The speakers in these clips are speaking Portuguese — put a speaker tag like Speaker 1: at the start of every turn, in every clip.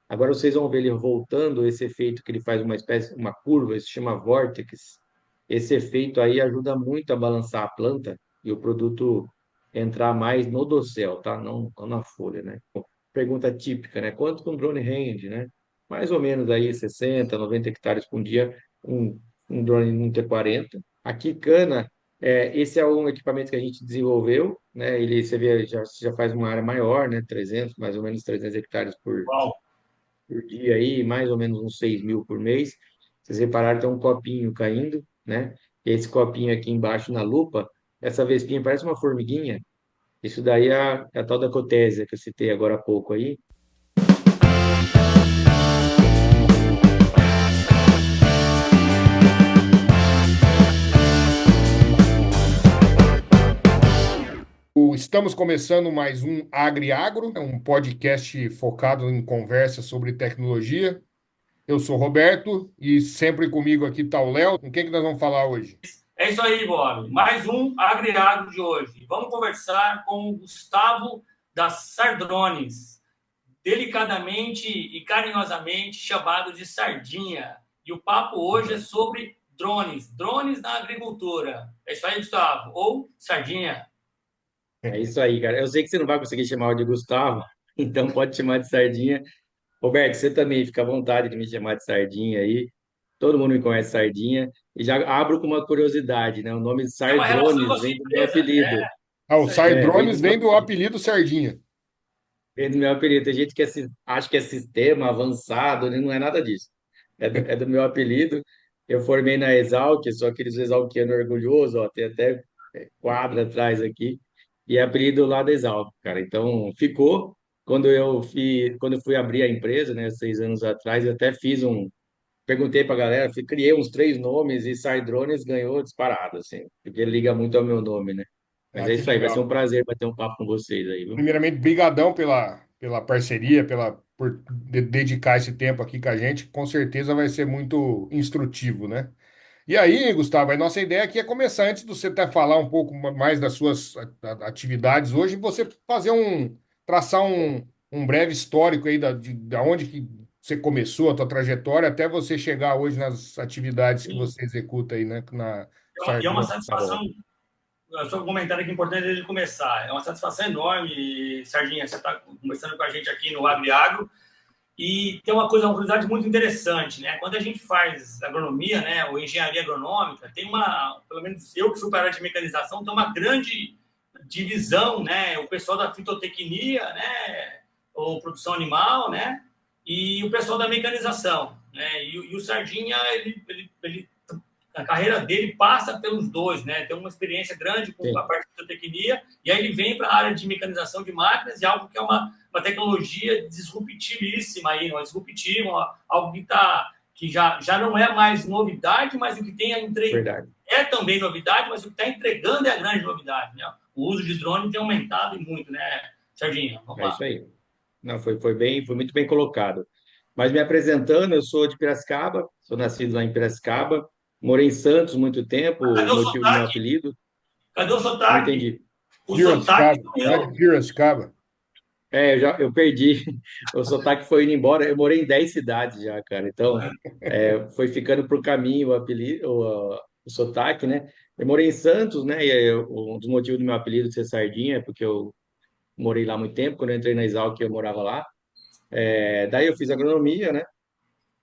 Speaker 1: Agora vocês vão ver ele voltando, esse efeito que ele faz uma espécie, uma curva, isso se chama vórtex. Esse efeito aí ajuda muito a balançar a planta e o produto entrar mais no dossel, tá? Não na folha, né? Pergunta típica, né? Quanto que um drone rende, né? Mais ou menos aí 60, 90 hectares por dia, um drone não ter 40. Aqui, cana, esse é um equipamento que a gente desenvolveu, né? Ele, você vê, já faz uma área maior, né? 300, mais ou menos 300 hectares
Speaker 2: Uau.
Speaker 1: por dia aí, mais ou menos uns 6 mil por mês. Vocês repararam, tem um copinho caindo, né? E esse copinho aqui embaixo na lupa, essa vespinha parece uma formiguinha. Isso daí é a tal da cotésia que eu citei agora há pouco aí.
Speaker 2: Estamos começando mais um Agro, um podcast focado em conversas sobre tecnologia. Eu sou Roberto e sempre comigo aqui está o Léo. Com quem que nós vamos falar hoje?
Speaker 3: É isso aí, Bob. Mais um Agriagro de hoje. Vamos conversar com o Gustavo das Sardrones, delicadamente e carinhosamente chamado de Sardinha. E o papo hoje é sobre drones na agricultura. É isso aí, Gustavo. Ou Sardinha.
Speaker 1: É isso aí, cara. Eu sei que você não vai conseguir chamar o de Gustavo, então pode chamar de Sardinha. Roberto, você também fica à vontade de me chamar de Sardinha aí. Todo mundo me conhece Sardinha. E já abro com uma curiosidade, né? O nome
Speaker 3: Tem uma relação com
Speaker 1: Sardrones
Speaker 3: a sua
Speaker 1: vem do meu
Speaker 3: empresa.
Speaker 1: apelido.
Speaker 2: Ah, o
Speaker 3: Isso aí.
Speaker 1: Vem
Speaker 2: Sardrones
Speaker 1: do meu
Speaker 2: vem do
Speaker 1: apelido.
Speaker 2: apelido Sardinha.
Speaker 1: Vem do meu apelido. Tem gente que acha que é sistema avançado, né? Não é nada disso. É do meu apelido. Eu formei na Exalc, sou aqueles exalquiano orgulhoso, ó, tem até quadro atrás aqui, e é apelido lá da Exalc, cara. Então, ficou. Quando eu fui abrir a empresa, né, 6 anos atrás, eu até perguntei pra galera, criei uns 3 nomes e Sardrones ganhou disparado, assim, porque ele liga muito ao meu nome, né? Mas
Speaker 2: Ah,
Speaker 1: é
Speaker 2: que
Speaker 1: isso aí, vai ser
Speaker 2: legal.
Speaker 1: um prazer bater um papo com vocês aí, viu?
Speaker 2: Primeiramente, brigadão pela parceria, por dedicar esse tempo aqui com a gente. Com certeza vai ser muito instrutivo, né? E aí, Gustavo, a nossa ideia aqui é começar, antes de você até falar um pouco mais das suas atividades hoje, você traçar um breve histórico aí da onde que você começou, a tua trajetória, até você chegar hoje nas atividades que você executa aí, né, na
Speaker 3: E é uma
Speaker 2: Sardrone.
Speaker 1: Tá
Speaker 3: satisfação.
Speaker 1: bom.
Speaker 3: Só um comentário aqui importante antes de começar. É uma satisfação enorme, Sardinha, você está conversando com a gente aqui no Agriagro. E tem uma curiosidade muito interessante, né? Quando a gente faz agronomia, né, ou engenharia agronômica, tem pelo menos eu que fui para a área de mecanização, tem uma grande divisão, né? O pessoal da fitotecnia, né, ou produção animal, né, e o pessoal da mecanização, né? E o Sardinha, ele a carreira dele passa pelos dois, né? Tem uma experiência grande com a
Speaker 1: Sim,
Speaker 3: parte de fitotecnia, e aí ele vem para a área de mecanização de máquinas, e algo que é uma tecnologia disruptivíssima aí, uma disruptiva, algo que já não é mais novidade, mas o que tem
Speaker 1: verdade.
Speaker 3: é também novidade, mas o que está entregando é a grande novidade, né? O uso de drone tem aumentado e muito, né, Serginho? Vamos
Speaker 1: É
Speaker 3: lá.
Speaker 1: isso aí. Não, foi muito bem colocado. Mas me apresentando, eu sou de Piracicaba, sou nascido lá em Piracicaba, morei em Santos muito tempo,
Speaker 3: Cadê
Speaker 1: o
Speaker 3: o
Speaker 1: motivo do meu
Speaker 3: sotaque?
Speaker 1: apelido,
Speaker 3: Cadê o
Speaker 1: não
Speaker 3: sotaque?
Speaker 1: entendi.
Speaker 3: O sotaque
Speaker 2: Piracicaba, lá de
Speaker 3: sumiu.
Speaker 2: Piracicaba.
Speaker 1: Eu perdi, o sotaque foi indo embora, eu morei em 10 cidades já, cara, então foi ficando pro caminho o apelido, o sotaque, né? Eu morei em Santos, né? Um dos motivos do meu apelido ser Sardinha é porque eu morei lá há muito tempo, quando eu entrei na Exalc eu morava lá. Daí eu fiz agronomia, né?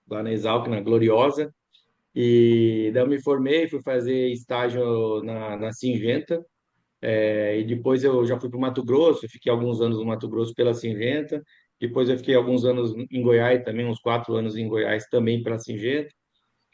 Speaker 1: Lá na Exalc, na Gloriosa. E daí eu me formei, fui fazer estágio na Singenta. E depois eu já fui para o Mato Grosso, fiquei alguns anos no Mato Grosso pela Singenta. Depois eu fiquei alguns anos em Goiás também, uns 4 anos em Goiás também pela Singenta.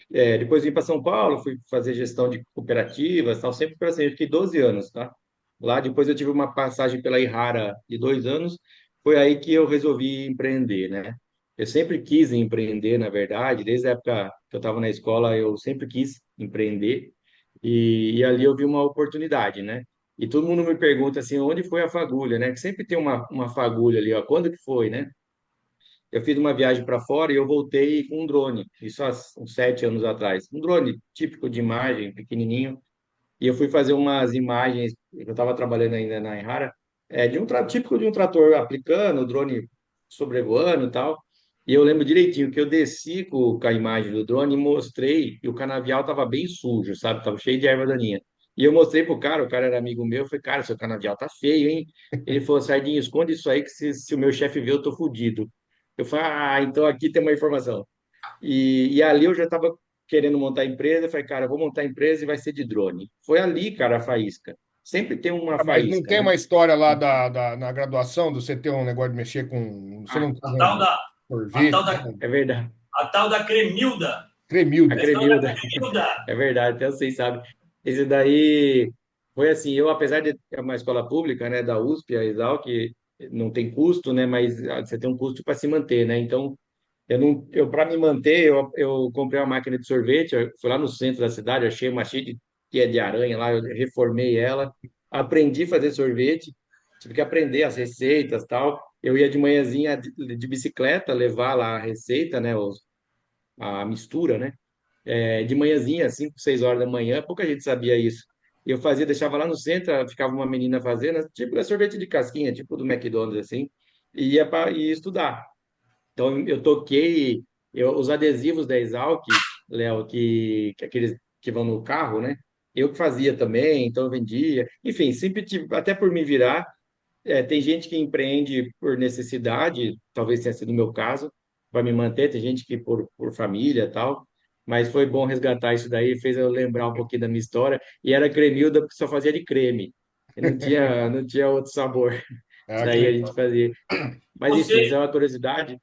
Speaker 1: Depois vim para São Paulo, fui fazer gestão de cooperativas, tal, sempre pela Singenta. Fiquei 12 anos, tá? Lá depois eu tive uma passagem pela Irrara de 2 anos. Foi aí que eu resolvi empreender, né? Eu sempre quis empreender, na verdade, desde a época que eu estava na escola, eu sempre quis empreender. E ali eu vi uma oportunidade, né? E todo mundo me pergunta assim, onde foi a fagulha, né? Que sempre tem uma fagulha ali, ó. Quando que foi, né? Eu fiz uma viagem para fora e eu voltei com um drone, isso há uns 7 anos atrás. Um drone típico de imagem, pequenininho. E eu fui fazer umas imagens, eu estava trabalhando ainda na Enrara, típico de um trator aplicando, o drone sobrevoando e tal. E eu lembro direitinho que eu desci com a imagem do drone e mostrei, e o canavial estava bem sujo, sabe? Tava cheio de erva daninha. E eu mostrei pro cara, o cara era amigo meu, eu falei, cara, seu canavial tá feio, hein? Ele falou, Sardinha, esconde isso aí, que se o meu chefe ver, eu tô fudido. Eu falei, ah, então aqui tem uma informação. E ali eu já estava querendo montar a empresa, eu falei, cara, eu vou montar a empresa e vai ser de drone. Foi ali, cara, a faísca. Sempre tem uma
Speaker 2: Ah, mas não
Speaker 1: faísca,
Speaker 2: tem
Speaker 1: né?
Speaker 2: uma história lá na graduação de você ter um negócio de mexer com. Você
Speaker 1: Ah,
Speaker 2: não tá
Speaker 3: A tal
Speaker 2: vendo
Speaker 3: da, a
Speaker 2: sorvete,
Speaker 3: tal da,
Speaker 2: né?
Speaker 1: é verdade.
Speaker 3: a tal da Cremilda.
Speaker 1: A
Speaker 3: A
Speaker 2: Cremilda.
Speaker 3: história da
Speaker 1: Cremilda.
Speaker 3: Cremilda.
Speaker 1: É verdade, até vocês sabem. Esse daí foi assim, eu apesar de ter uma escola pública, né, da USP, a Exalc, não tem custo, né, mas você tem um custo para se manter, né? Então, eu não, eu para me manter, eu comprei uma máquina de sorvete, eu fui lá no centro da cidade, achei uma cheia que é de aranha lá, eu reformei ela, aprendi a fazer sorvete, tive que aprender as receitas, tal. Eu ia de manhãzinha de bicicleta levar lá a receita, né, a mistura, né? De manhãzinha, 5, 6 horas da manhã, pouca gente sabia isso. E eu fazia, deixava lá no centro, ficava uma menina fazendo, tipo sorvete de casquinha, tipo do McDonald's, assim, e ia para estudar. Então, eu toquei os adesivos da Exalc, Léo, que aqueles que vão no carro, né? Eu que fazia também, então eu vendia. Enfim, sempre tive, até por me virar, tem gente que empreende por necessidade, talvez tenha sido o meu caso, para me manter, tem gente que por família e tal, mas foi bom resgatar isso daí, fez eu lembrar um pouquinho da minha história, e era cremilda porque só fazia de creme, e não tinha outro sabor,
Speaker 2: Ah, que
Speaker 1: daí a gente
Speaker 2: legal.
Speaker 1: fazia. Mas enfim, essa
Speaker 3: Você,
Speaker 1: é uma curiosidade,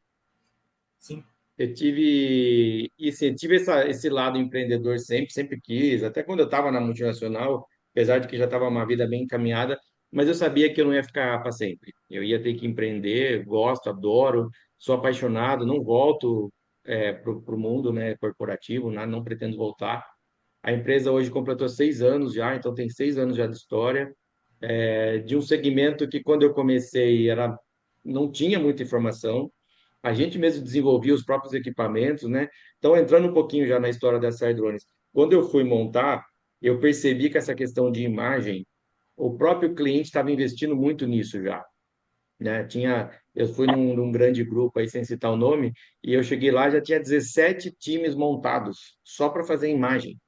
Speaker 3: sim,
Speaker 1: eu tive, e assim, tive esse lado empreendedor sempre, sempre quis, até quando eu estava na multinacional, apesar de que já estava uma vida bem encaminhada, mas eu sabia que eu não ia ficar para sempre. Eu ia ter que empreender, gosto, adoro, sou apaixonado, não volto para o mundo, né, corporativo, não pretendo voltar. A empresa hoje completou 6 anos já, então tem 6 anos já de história, de um segmento que quando eu comecei não tinha muita informação, a gente mesmo desenvolvia os próprios equipamentos, né? Então, entrando um pouquinho já na história da Sai Drones, quando eu fui montar, eu percebi que essa questão de imagem, o próprio cliente estava investindo muito nisso já, né? Eu fui num grande grupo aí, sem citar o nome, e eu cheguei lá, já tinha 17 times montados, só para fazer imagem.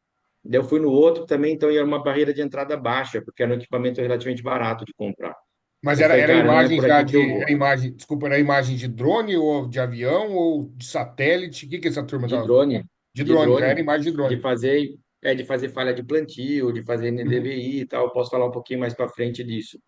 Speaker 1: Daí eu fui no outro também, então era uma barreira de entrada baixa, porque era um equipamento relativamente barato de comprar.
Speaker 2: Mas
Speaker 1: Eu falei,
Speaker 2: era
Speaker 1: cara, não é
Speaker 2: imagem
Speaker 1: por
Speaker 2: já
Speaker 1: aqui que eu
Speaker 2: de.
Speaker 1: vou.
Speaker 2: Era imagem, desculpa, era imagem de drone ou de avião ou de satélite? O que que essa turma
Speaker 1: De
Speaker 2: estava fazendo?
Speaker 1: drone,
Speaker 2: De
Speaker 1: de
Speaker 2: drone, já era
Speaker 1: drone,
Speaker 2: imagem de
Speaker 1: de
Speaker 2: drone.
Speaker 1: fazer, de fazer falha de plantio, de fazer
Speaker 2: Uhum.
Speaker 1: NDVI e tal. Posso falar um pouquinho mais para frente disso.
Speaker 3: ô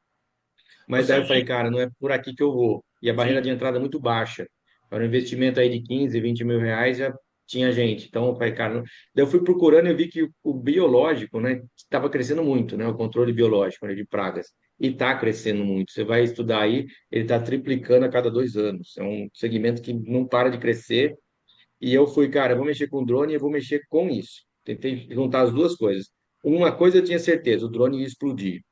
Speaker 1: Mas daí eu falei,
Speaker 3: Sardinha,
Speaker 1: cara, não é por aqui que eu vou. E a barreira de
Speaker 3: sim,
Speaker 1: entrada é muito baixa. Para um investimento aí de 15, 20 mil reais já tinha gente. Então eu falei, cara, daí eu fui procurando e eu vi que o biológico, né, estava crescendo muito, né, o controle biológico, né, de pragas. E está crescendo muito. Você vai estudar aí, ele está triplicando a cada 2 anos. É um segmento que não para de crescer. E eu fui, cara, eu vou mexer com drone e eu vou mexer com isso. Tentei juntar as duas coisas. Uma coisa eu tinha certeza, o drone ia explodir.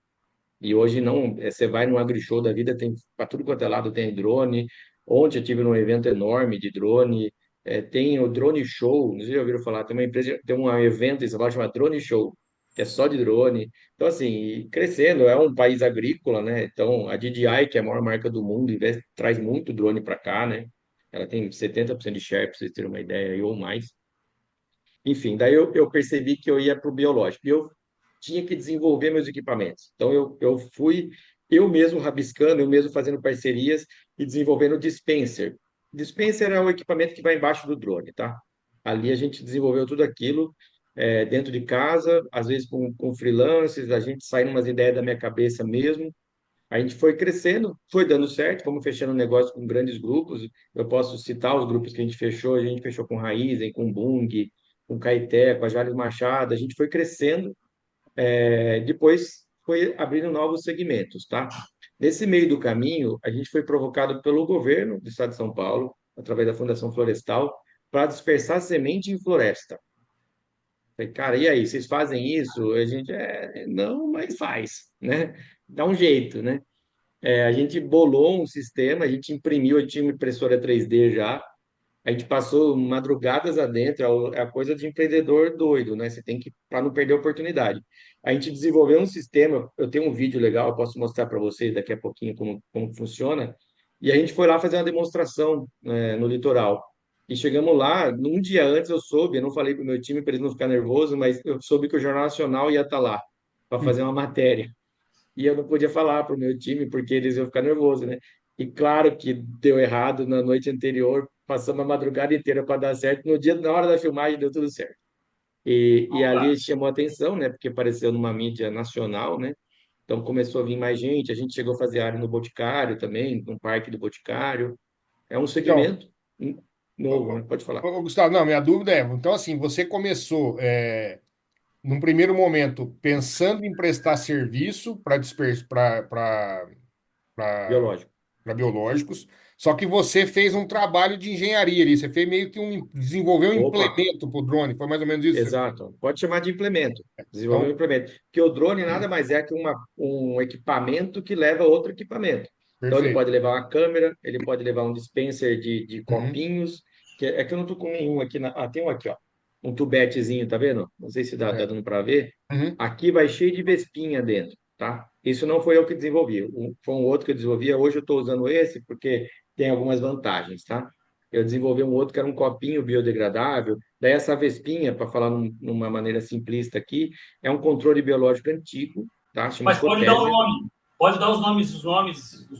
Speaker 1: E hoje não, você vai num agrishow da vida, tem para tudo quanto é lado tem drone. Ontem eu tive num evento enorme de drone. Tem o Drone Show, não sei se já ouviram falar, tem uma empresa, tem um evento em São Paulo chamado Drone Show, que é só de drone. Então, assim, e crescendo, é um país agrícola, né? Então, a DJI, que é a maior marca do mundo, traz muito drone para cá, né? Ela tem 70% de share, para vocês terem uma ideia, aí, ou mais. Enfim, daí eu percebi que eu ia para o biológico. E eu tinha que desenvolver meus equipamentos. Então, eu fui eu mesmo rabiscando, eu mesmo fazendo parcerias e desenvolvendo o dispenser. Dispenser é o equipamento que vai embaixo do drone, tá? Ali a gente desenvolveu tudo aquilo dentro de casa, às vezes com freelancers, a gente saindo umas ideias da minha cabeça mesmo. A gente foi crescendo, foi dando certo, fomos fechando negócio com grandes grupos. Eu posso citar os grupos que a gente fechou com Raizen, com Bung, com Caeté, com a Jales Machado, a gente foi crescendo, depois foi abrindo novos segmentos, tá? Nesse meio do caminho, a gente foi provocado pelo governo do estado de São Paulo, através da Fundação Florestal, para dispersar semente em floresta. Falei, cara, e aí, vocês fazem isso? A gente, não, mas faz, né? Dá um jeito, né? A gente bolou um sistema, a gente imprimiu, eu tinha uma impressora 3D já, a gente passou madrugadas adentro, é a coisa de empreendedor doido, né? Você tem que, para não perder a oportunidade. A gente desenvolveu um sistema, eu tenho um vídeo legal, eu posso mostrar para vocês daqui a pouquinho como funciona, e a gente foi lá fazer uma demonstração, no litoral. E chegamos lá, num dia antes eu soube, eu não falei para o meu time para eles não ficarem nervosos, mas eu soube que o Jornal Nacional ia estar lá para
Speaker 2: Hum.
Speaker 1: fazer uma matéria. E eu não podia falar para o meu time porque eles iam ficar nervosos, né? E claro que deu errado na noite anterior, passamos a madrugada inteira para dar certo. No dia, na hora da filmagem, deu tudo certo. E
Speaker 3: Opa.
Speaker 1: ali chamou atenção, né? Porque apareceu numa mídia nacional, né? Então começou a vir mais gente. A gente chegou a fazer área no Boticário também, no Parque do Boticário. É um
Speaker 2: Então,
Speaker 1: segmento novo, né? Pode falar.
Speaker 2: Gustavo, não, minha dúvida é, então assim, você começou, num primeiro momento, pensando em prestar serviço
Speaker 1: Biológico.
Speaker 2: para biológicos, só que você fez um trabalho de engenharia ali, você fez meio que desenvolveu um
Speaker 1: Opa,
Speaker 2: implemento para o drone, foi mais ou menos isso?
Speaker 1: exato. Pode chamar de implemento. Desenvolver um
Speaker 2: Então,
Speaker 1: implemento. Porque o drone nada mais é que um equipamento que leva outro equipamento. Então, ele
Speaker 2: perfeito.
Speaker 1: pode levar uma câmera, ele pode levar um dispenser de
Speaker 2: Uhum,
Speaker 1: copinhos, que eu não estou com nenhum aqui. Tem um aqui, ó. Um tubetezinho, tá vendo? Não sei se dá
Speaker 2: é.
Speaker 1: dando para ver.
Speaker 2: Uhum.
Speaker 1: Aqui vai cheio de vespinha dentro, tá? Isso não foi eu que desenvolvi. Foi um outro que eu desenvolvi. Hoje eu estou usando esse porque tem algumas vantagens, tá? Eu desenvolvi um outro que era um copinho biodegradável. Daí essa vespinha, para falar numa maneira simplista aqui, é um controle biológico antigo, tá? Chama
Speaker 3: Mas pode dar um
Speaker 1: Cotésia.
Speaker 3: nome. Pode dar os nomes do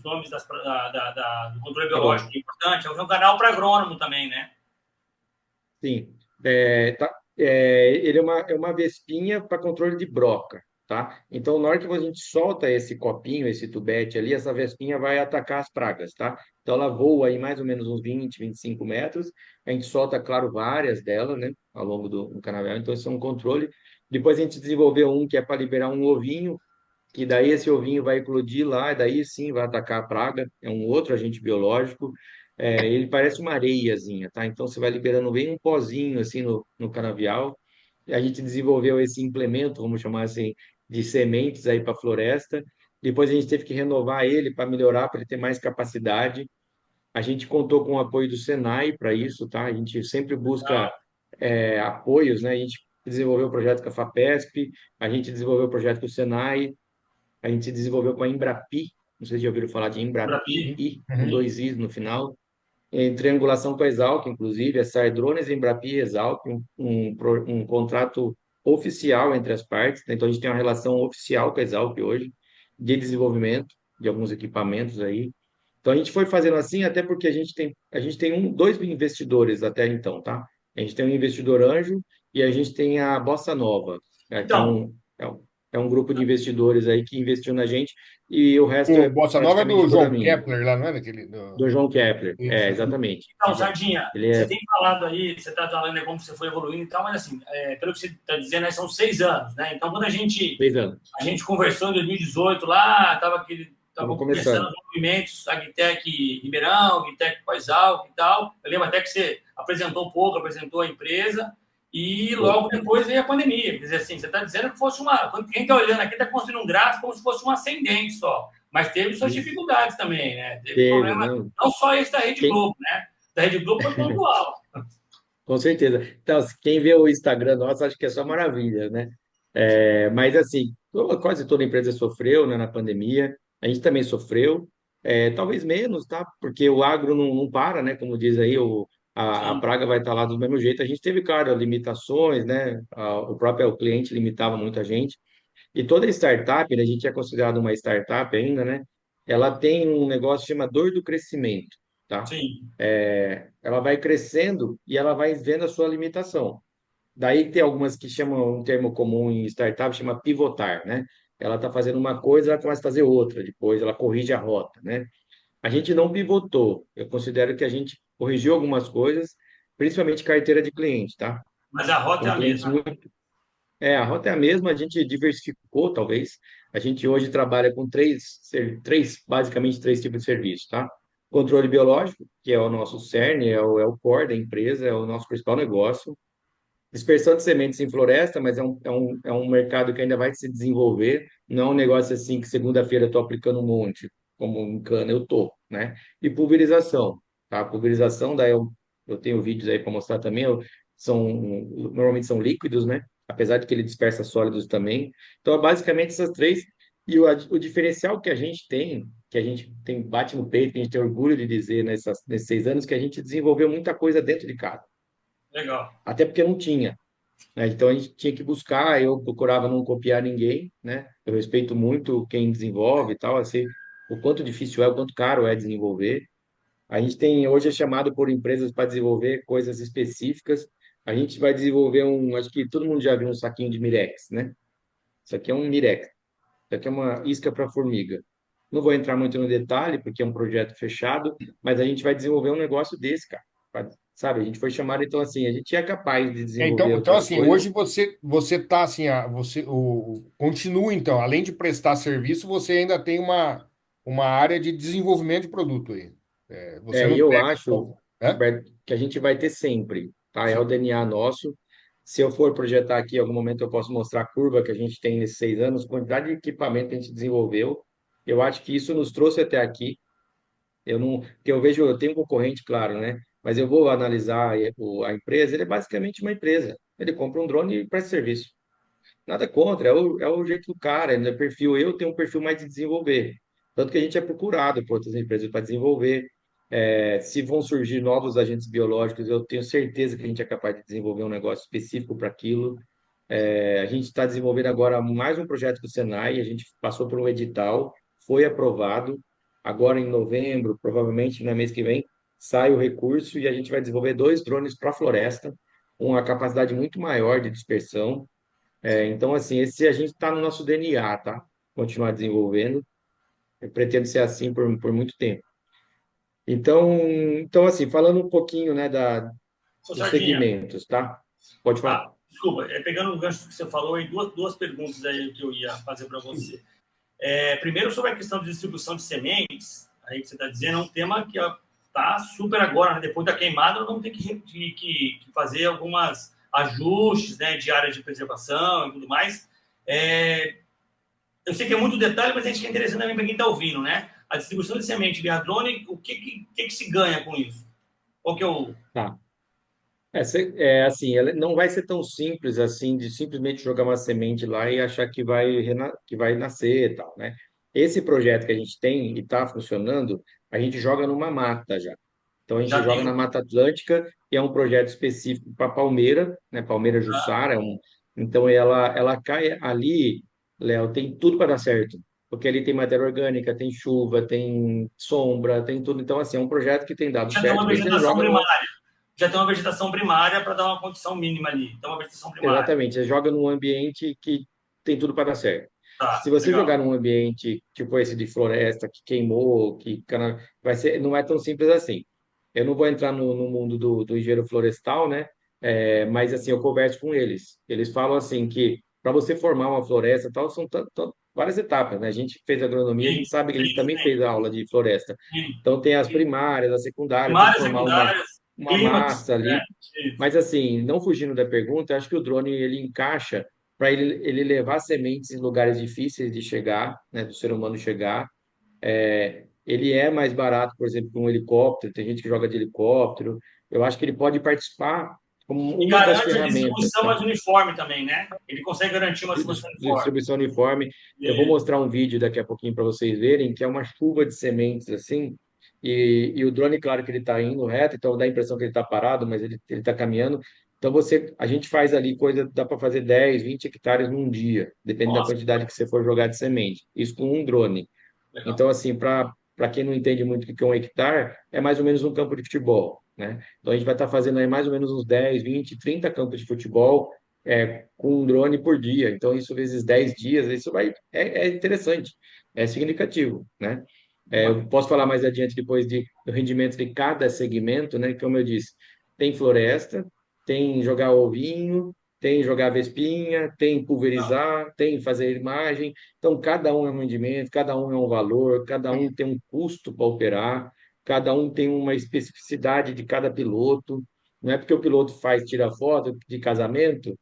Speaker 3: controle
Speaker 1: Tá
Speaker 3: biológico,
Speaker 1: bom.
Speaker 3: que é importante. É um canal para agrônomo também, né?
Speaker 1: Sim. Ele é uma vespinha para controle de broca, tá? Então, na hora que a gente solta esse copinho, esse tubete ali, essa vespinha vai atacar as pragas, tá? Então, ela voa aí mais ou menos uns 25 metros. A gente solta, claro, várias delas, né? Ao longo do canavial. Então, esse é um controle. Depois, a gente desenvolveu um que é para liberar um ovinho, que daí esse ovinho vai eclodir lá, e daí sim vai atacar a praga. É um outro agente biológico. Ele parece uma areiazinha, tá? Então você vai liberando bem um pozinho assim no canavial. E a gente desenvolveu esse implemento, vamos chamar assim, de sementes aí para a floresta. Depois a gente teve que renovar ele para melhorar, para ele ter mais capacidade. A gente contou com o apoio do Senai para isso, tá? A gente sempre busca apoios, né? A gente desenvolveu o projeto com a FAPESP, a gente desenvolveu o projeto com o Senai, a gente desenvolveu com a Embrapi, não sei se já ouviram falar de Embrapi,
Speaker 3: Embrapi.
Speaker 1: com
Speaker 2: Uhum.
Speaker 1: dois Is no final, em triangulação com a Exalc, inclusive, é Sardrones, Embrapi e Exalc, um contrato oficial entre as partes, né? Então a gente tem uma relação oficial com a Exalc hoje, de desenvolvimento de alguns equipamentos aí. Então a gente foi fazendo assim, até porque a gente tem dois investidores até então, tá? A gente tem um investidor anjo e a gente tem a Bossa Nova, né, que
Speaker 3: Então,
Speaker 1: é um grupo de investidores aí que investiu na gente e o resto
Speaker 2: O
Speaker 1: é
Speaker 2: Bossa Nova é
Speaker 1: praticamente
Speaker 2: do
Speaker 1: toda
Speaker 2: João
Speaker 1: minha,
Speaker 2: Kepler lá, não é daquele
Speaker 1: do João Kepler.
Speaker 2: isso, né?
Speaker 1: Exatamente.
Speaker 3: Então, Sardinha,
Speaker 1: Ele
Speaker 3: você
Speaker 1: é
Speaker 3: tem falado aí, você está falando como você foi evoluindo e tal, mas assim, pelo que você está dizendo, aí são 6 anos, né? Então, quando a gente
Speaker 1: 6 anos.
Speaker 3: A gente conversou em 2018 lá,
Speaker 1: Estamos
Speaker 3: estavam começando
Speaker 1: começando.
Speaker 3: os movimentos Agtech Ribeirão, Agtech Coisal e tal. Eu lembro até que você apresentou um pouco, apresentou a empresa, e
Speaker 1: Foi.
Speaker 3: logo depois veio a pandemia. Quer dizer assim, você está dizendo que fosse uma. Quem está olhando aqui está construindo um gráfico como se fosse um ascendente só. Mas teve suas
Speaker 1: Isso.
Speaker 3: dificuldades também, né? Teve
Speaker 1: Teve,
Speaker 3: problema,
Speaker 1: não.
Speaker 3: não só esse da Rede
Speaker 1: Quem,
Speaker 3: Globo, né? Da Rede Globo foi pontual.
Speaker 1: com certeza. Então, quem vê o Instagram nosso, acha que é só maravilha, né? Mas, assim, quase toda empresa sofreu, né, na pandemia. A gente também sofreu. Talvez menos, tá? Porque o agro não para, né? Como diz aí, a
Speaker 3: Sim.
Speaker 1: praga vai estar lá do mesmo jeito. A gente teve, claro, limitações, né? O próprio cliente limitava muita gente. E toda startup, né, a gente é considerado uma startup ainda, né? Ela tem um negócio que chama dor do crescimento, tá?
Speaker 3: Sim.
Speaker 1: Ela vai crescendo e ela vai vendo a sua limitação. Daí tem algumas que chamam um termo comum em startup, chama pivotar, né? Ela está fazendo uma coisa, ela começa a fazer outra, depois ela corrige a rota, né? A gente não pivotou. Eu considero que a gente corrigiu algumas coisas, principalmente carteira de cliente, tá?
Speaker 3: Mas a rota é
Speaker 1: São
Speaker 3: a
Speaker 1: clientes
Speaker 3: mesma.
Speaker 1: muito. A rota é a mesma, a gente diversificou, talvez. A gente hoje trabalha com basicamente três tipos de serviço, tá? Controle biológico, que é o nosso cerne, é o core da empresa, é o nosso principal negócio. Dispersão de sementes em floresta, mas é um mercado que ainda vai se desenvolver. Não é um negócio assim que segunda-feira eu estou aplicando um monte, como um cana eu estou, né? E pulverização, tá? Pulverização, daí eu tenho vídeos aí para mostrar também, normalmente são líquidos, né? Apesar de que ele dispersa sólidos também. Então, basicamente, essas três. E o diferencial que a gente tem, bate no peito, que a gente tem orgulho de dizer nesses 6 anos, que a gente desenvolveu muita coisa dentro de casa.
Speaker 3: Legal.
Speaker 1: Até porque não tinha, né? Então a gente tinha que buscar, eu procurava não copiar ninguém, né? Eu respeito muito quem desenvolve e tal, assim, o quanto difícil é, o quanto caro é desenvolver. A gente tem hoje é chamado por empresas para desenvolver coisas específicas. A gente vai desenvolver acho que todo mundo já viu um saquinho de Mirex, né? Isso aqui é um Mirex, isso aqui é uma isca para formiga. Não vou entrar muito no detalhe, porque é um projeto fechado, mas a gente vai desenvolver um negócio desse, cara. Sabe, a gente foi chamado, então assim, a gente é capaz de desenvolver
Speaker 2: Então
Speaker 1: outras
Speaker 2: assim,
Speaker 1: coisas.
Speaker 2: hoje você tá assim, continua então, além de prestar serviço, você ainda tem uma área de desenvolvimento de produto aí. Você
Speaker 1: E
Speaker 2: não
Speaker 1: eu
Speaker 2: pega
Speaker 1: acho,
Speaker 2: só, né?
Speaker 1: Roberto, que a gente vai ter sempre, tá? É o
Speaker 2: Sim.
Speaker 1: DNA nosso. Se eu for projetar aqui, em algum momento eu posso mostrar a curva que a gente tem nesses 6 anos, quantidade de equipamento que a gente desenvolveu. Eu acho que isso nos trouxe até aqui. Eu não, porque eu vejo, eu tenho um concorrente, claro, né? Mas eu vou analisar a empresa, ele é basicamente uma empresa. Ele compra um drone e presta serviço. Nada contra, é o jeito do cara, é perfil. Eu tenho um perfil mais de desenvolver. Tanto que a gente é procurado por outras empresas para desenvolver. Se vão surgir novos agentes biológicos, eu tenho certeza que a gente é capaz de desenvolver um negócio específico para aquilo. A gente está desenvolvendo agora mais um projeto com o Senai, a gente passou por um edital, foi aprovado. Agora em novembro, provavelmente no mês que vem, sai o recurso e a gente vai desenvolver 2 drones para a floresta, com uma capacidade muito maior de dispersão. Então, assim, esse a gente está no nosso DNA, tá? Continuar desenvolvendo. Eu pretendo ser assim por muito tempo. Então, assim, falando um pouquinho, né,
Speaker 3: Sou
Speaker 1: dos
Speaker 3: Sardinha.
Speaker 1: segmentos, tá? Pode falar.
Speaker 3: Desculpa, pegando o gancho que você falou, aí duas perguntas aí que eu ia fazer para você. Primeiro, sobre a questão de distribuição de sementes, aí que você está dizendo, é um tema que está super agora, né? Depois da queimada, nós vamos ter que fazer algumas ajustes, né, de área de preservação e tudo mais. Eu sei que é muito detalhe, mas a gente quer interessante também para quem está ouvindo, né? A distribuição de semente via drone, o que se ganha com isso? Qual que é o...
Speaker 1: Tá. Assim, ela não vai ser tão simples assim de simplesmente jogar uma semente lá e achar que vai nascer e tal, né? Esse projeto que a gente tem e está funcionando, a gente joga numa mata já. Então a gente
Speaker 3: Já
Speaker 1: joga
Speaker 3: tem...
Speaker 1: na Mata Atlântica e é um projeto específico para palmeira, né? Palmeira Jussara, então ela cai ali, Léo, tem tudo para dar certo, porque ali tem matéria orgânica, tem chuva, tem sombra, tem tudo. Então assim, é um projeto que tem dado
Speaker 3: Já tem
Speaker 1: certo,
Speaker 3: uma
Speaker 1: que a gente já
Speaker 3: vegetação
Speaker 1: joga no
Speaker 3: primária. Já tem uma vegetação primária para dar uma condição mínima ali. Então, uma vegetação primária.
Speaker 1: Exatamente, você joga num ambiente que tem tudo para dar certo. Se
Speaker 3: Tá,
Speaker 1: você
Speaker 3: legal.
Speaker 1: jogar num ambiente tipo esse de floresta, que queimou, não é tão simples assim. Eu não vou entrar no mundo do engenheiro florestal, né? Mas assim, eu converso com eles. Eles falam assim que para você formar uma floresta, e tal, são várias etapas, né? A gente que fez agronomia, a
Speaker 3: Sim,
Speaker 1: gente sabe que a gente
Speaker 3: sim,
Speaker 1: também fez aula de floresta.
Speaker 3: sim.
Speaker 1: Então tem as primárias, as secundárias, tem que
Speaker 3: Primárias,
Speaker 1: formar uma,
Speaker 3: secundárias,
Speaker 1: uma
Speaker 3: clímax.
Speaker 1: massa ali.
Speaker 3: Isso.
Speaker 1: Mas assim, não fugindo da pergunta, eu acho que o drone ele encaixa para ele levar sementes em lugares difíceis de chegar, né, do ser humano chegar. Ele é mais barato, por exemplo, que um helicóptero. Tem gente que joga de helicóptero. Eu acho que ele pode participar como
Speaker 3: E
Speaker 1: uma das
Speaker 3: garante a
Speaker 1: ferramentas,
Speaker 3: distribuição
Speaker 1: tá?
Speaker 3: mais uniforme também, né? Ele consegue garantir uma distribuição uniforme.
Speaker 1: Distribuição uniforme. Eu vou
Speaker 3: E,
Speaker 1: mostrar um vídeo daqui a pouquinho para vocês verem, que é uma chuva de sementes assim. E o drone, claro que ele está indo reto, então dá a impressão que ele está parado, mas ele está caminhando. Então a gente faz ali coisa, dá para fazer 10, 20 hectares num dia, dependendo da
Speaker 3: nossa,
Speaker 1: quantidade que você for jogar de semente. Isso com um drone.
Speaker 3: legal.
Speaker 1: Então, assim, para quem não entende muito o que é um hectare, é mais ou menos um campo de futebol, né? Então, a gente vai estar fazendo aí mais ou menos uns 10, 20, 30 campos de futebol com um drone por dia. Então, isso vezes 10 dias, é interessante, é significativo, né? Eu posso falar mais adiante depois do rendimento de cada segmento, né? Como eu disse, tem floresta, tem jogar ovinho, tem jogar vespinha, tem pulverizar, tem fazer imagem. Então, cada um é um rendimento, cada um é um valor, cada um tem um custo para operar, cada um tem uma especificidade de cada piloto. Não é porque o piloto tira foto de casamento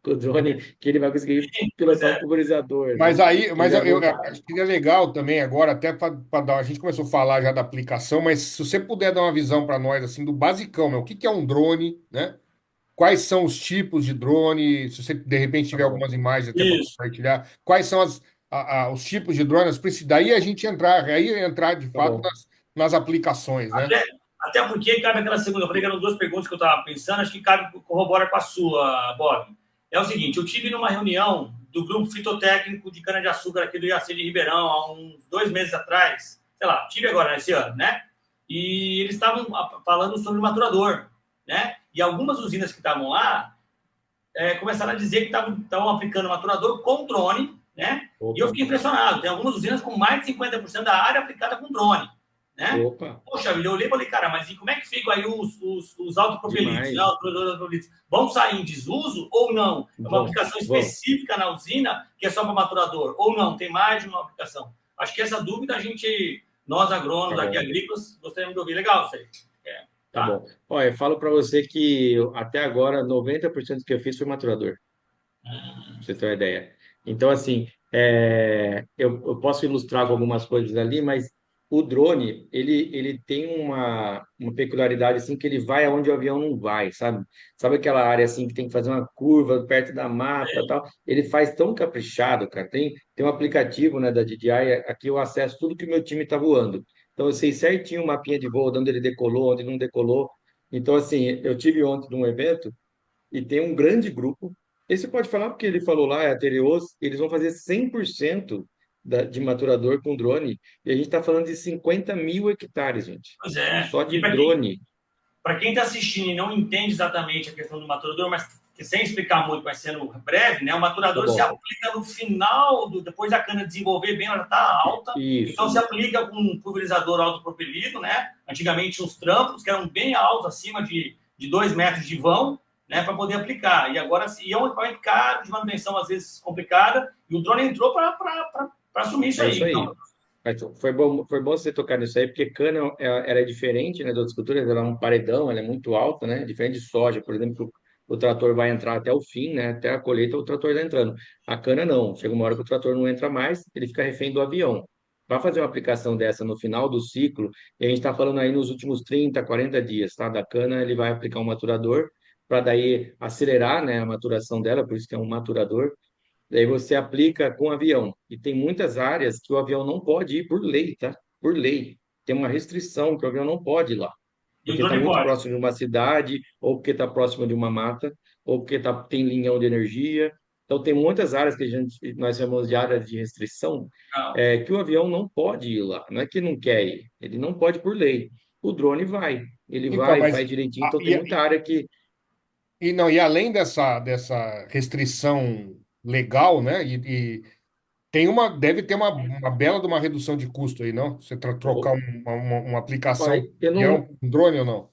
Speaker 1: com o drone que ele vai conseguir
Speaker 3: Pois
Speaker 1: pilotar um
Speaker 3: é.
Speaker 1: pulverizador,
Speaker 2: Mas
Speaker 1: né?
Speaker 2: aí,
Speaker 1: Que
Speaker 2: mas
Speaker 1: já
Speaker 2: eu
Speaker 1: não.
Speaker 2: acho que é legal também agora, até para dar. A gente começou a falar já da aplicação, mas se você puder dar uma visão para nós assim do basicão, né? O que que é um drone, né? Quais são os tipos de drone? Se você de repente
Speaker 1: Tá
Speaker 2: tiver
Speaker 1: bom.
Speaker 2: algumas imagens até para
Speaker 3: Isso.
Speaker 2: compartilhar, quais são os tipos de drones, daí a gente entrar de
Speaker 1: Tá
Speaker 2: fato
Speaker 1: bom.
Speaker 2: nas aplicações, né?
Speaker 3: Até porque cabe aquela segunda. Eu falei que eram duas perguntas que eu estava pensando, acho que cabe, corrobora com a sua, Bob. É o seguinte: eu tive numa reunião do grupo fitotécnico de cana-de-açúcar aqui do IAC de Ribeirão, há uns 2 meses atrás, sei lá, tive agora nesse ano, né? E eles estavam falando sobre o maturador, né? E algumas usinas que estavam lá começaram a dizer que estavam aplicando maturador com drone, né? E eu
Speaker 1: Opa,
Speaker 3: fiquei impressionado. Tem algumas usinas com mais de 50% da área aplicada com drone, né?
Speaker 1: opa,
Speaker 3: Poxa vida, eu olhei e falei, cara, mas e como é que ficam aí os autopropelidos, né?
Speaker 1: demais.
Speaker 3: Os produtores autopropelidos? Vão sair em desuso ou não? É uma
Speaker 1: Vão,
Speaker 3: aplicação
Speaker 1: vão.
Speaker 3: específica na usina que é só para maturador? Ou não? Tem mais de uma aplicação? Acho que essa dúvida nós
Speaker 1: Tá
Speaker 3: agrônomos aqui,
Speaker 1: bom,
Speaker 3: agrícolas, gostaríamos de ouvir. Legal isso aí.
Speaker 1: tá
Speaker 3: Tá?
Speaker 1: bom. Olha, eu falo para você que até agora 90% que eu fiz foi maturador. Pra você ter uma ideia. Então, assim, eu posso ilustrar com algumas coisas ali, mas o drone, ele tem uma peculiaridade, assim, que ele vai aonde o avião não vai, sabe? Sabe aquela área, assim, que tem que fazer uma curva perto da mata e tal? Ele faz tão caprichado, cara. Tem um aplicativo, né, da DJI, aqui eu acesso tudo que o meu time está voando. Então, eu sei certinho o mapinha de voo, de onde ele decolou, onde não decolou. Então, assim, eu tive ontem num evento, e tem um grande grupo. Esse pode falar porque ele falou lá, é a Tereos, eles vão fazer 100% de maturador com drone, e a gente está falando de 50 mil hectares, gente,
Speaker 3: Pois é.
Speaker 1: só
Speaker 3: E
Speaker 1: de drone.
Speaker 3: para quem está assistindo e não entende exatamente a questão do maturador, mas que sem explicar muito, mas sendo breve, né? O
Speaker 1: Tá
Speaker 3: maturador se
Speaker 1: bom.
Speaker 3: aplica no final, depois da cana desenvolver bem, ela está alta, então
Speaker 1: Isso,
Speaker 3: se aplica com um pulverizador autopropelido, né? Antigamente uns trampos que eram bem altos, acima de 2 metros de vão, né? Para poder aplicar. E agora é um equipamento caro, de manutenção às vezes complicada, e o drone entrou para assumir isso
Speaker 1: é
Speaker 3: aí.
Speaker 1: isso
Speaker 3: Então,
Speaker 1: aí. Mas foi bom você tocar nisso aí, porque cana ela é diferente, né, das outras culturas, ela é um paredão, ela é muito alta, né, diferente de soja, por exemplo, o trator vai entrar até o fim, né, até a colheita o trator está entrando. A cana não, chega uma hora que o trator não entra mais, ele fica refém do avião. Para fazer uma aplicação dessa no final do ciclo, e a gente está falando aí nos últimos 30, 40 dias, tá, da cana, ele vai aplicar um maturador, para daí acelerar, né, a maturação dela, por isso que é um maturador. Daí você aplica com avião. E tem muitas áreas que o avião não pode ir por lei, tá? Por lei. Tem uma restrição que o avião não pode ir lá.
Speaker 3: e o
Speaker 1: Porque está
Speaker 3: drone
Speaker 1: muito
Speaker 3: pode.
Speaker 1: próximo de uma cidade, ou porque está próximo de uma mata, ou porque tem linhão de energia. Então, tem muitas áreas que nós chamamos de áreas de restrição,
Speaker 3: Não.
Speaker 1: que o avião não pode ir lá. Não é que não quer ir, ele não pode por lei. O drone vai. Ele
Speaker 2: Então,
Speaker 1: vai,
Speaker 2: mas
Speaker 1: faz direitinho. Então, tem muita área que.
Speaker 2: não, e além dessa restrição legal, né? Deve ter uma bela de uma redução de custo aí, não? Você trocar uma aplicação
Speaker 1: Olha,
Speaker 2: de
Speaker 1: eu
Speaker 2: avião
Speaker 1: não,
Speaker 2: com drone ou não?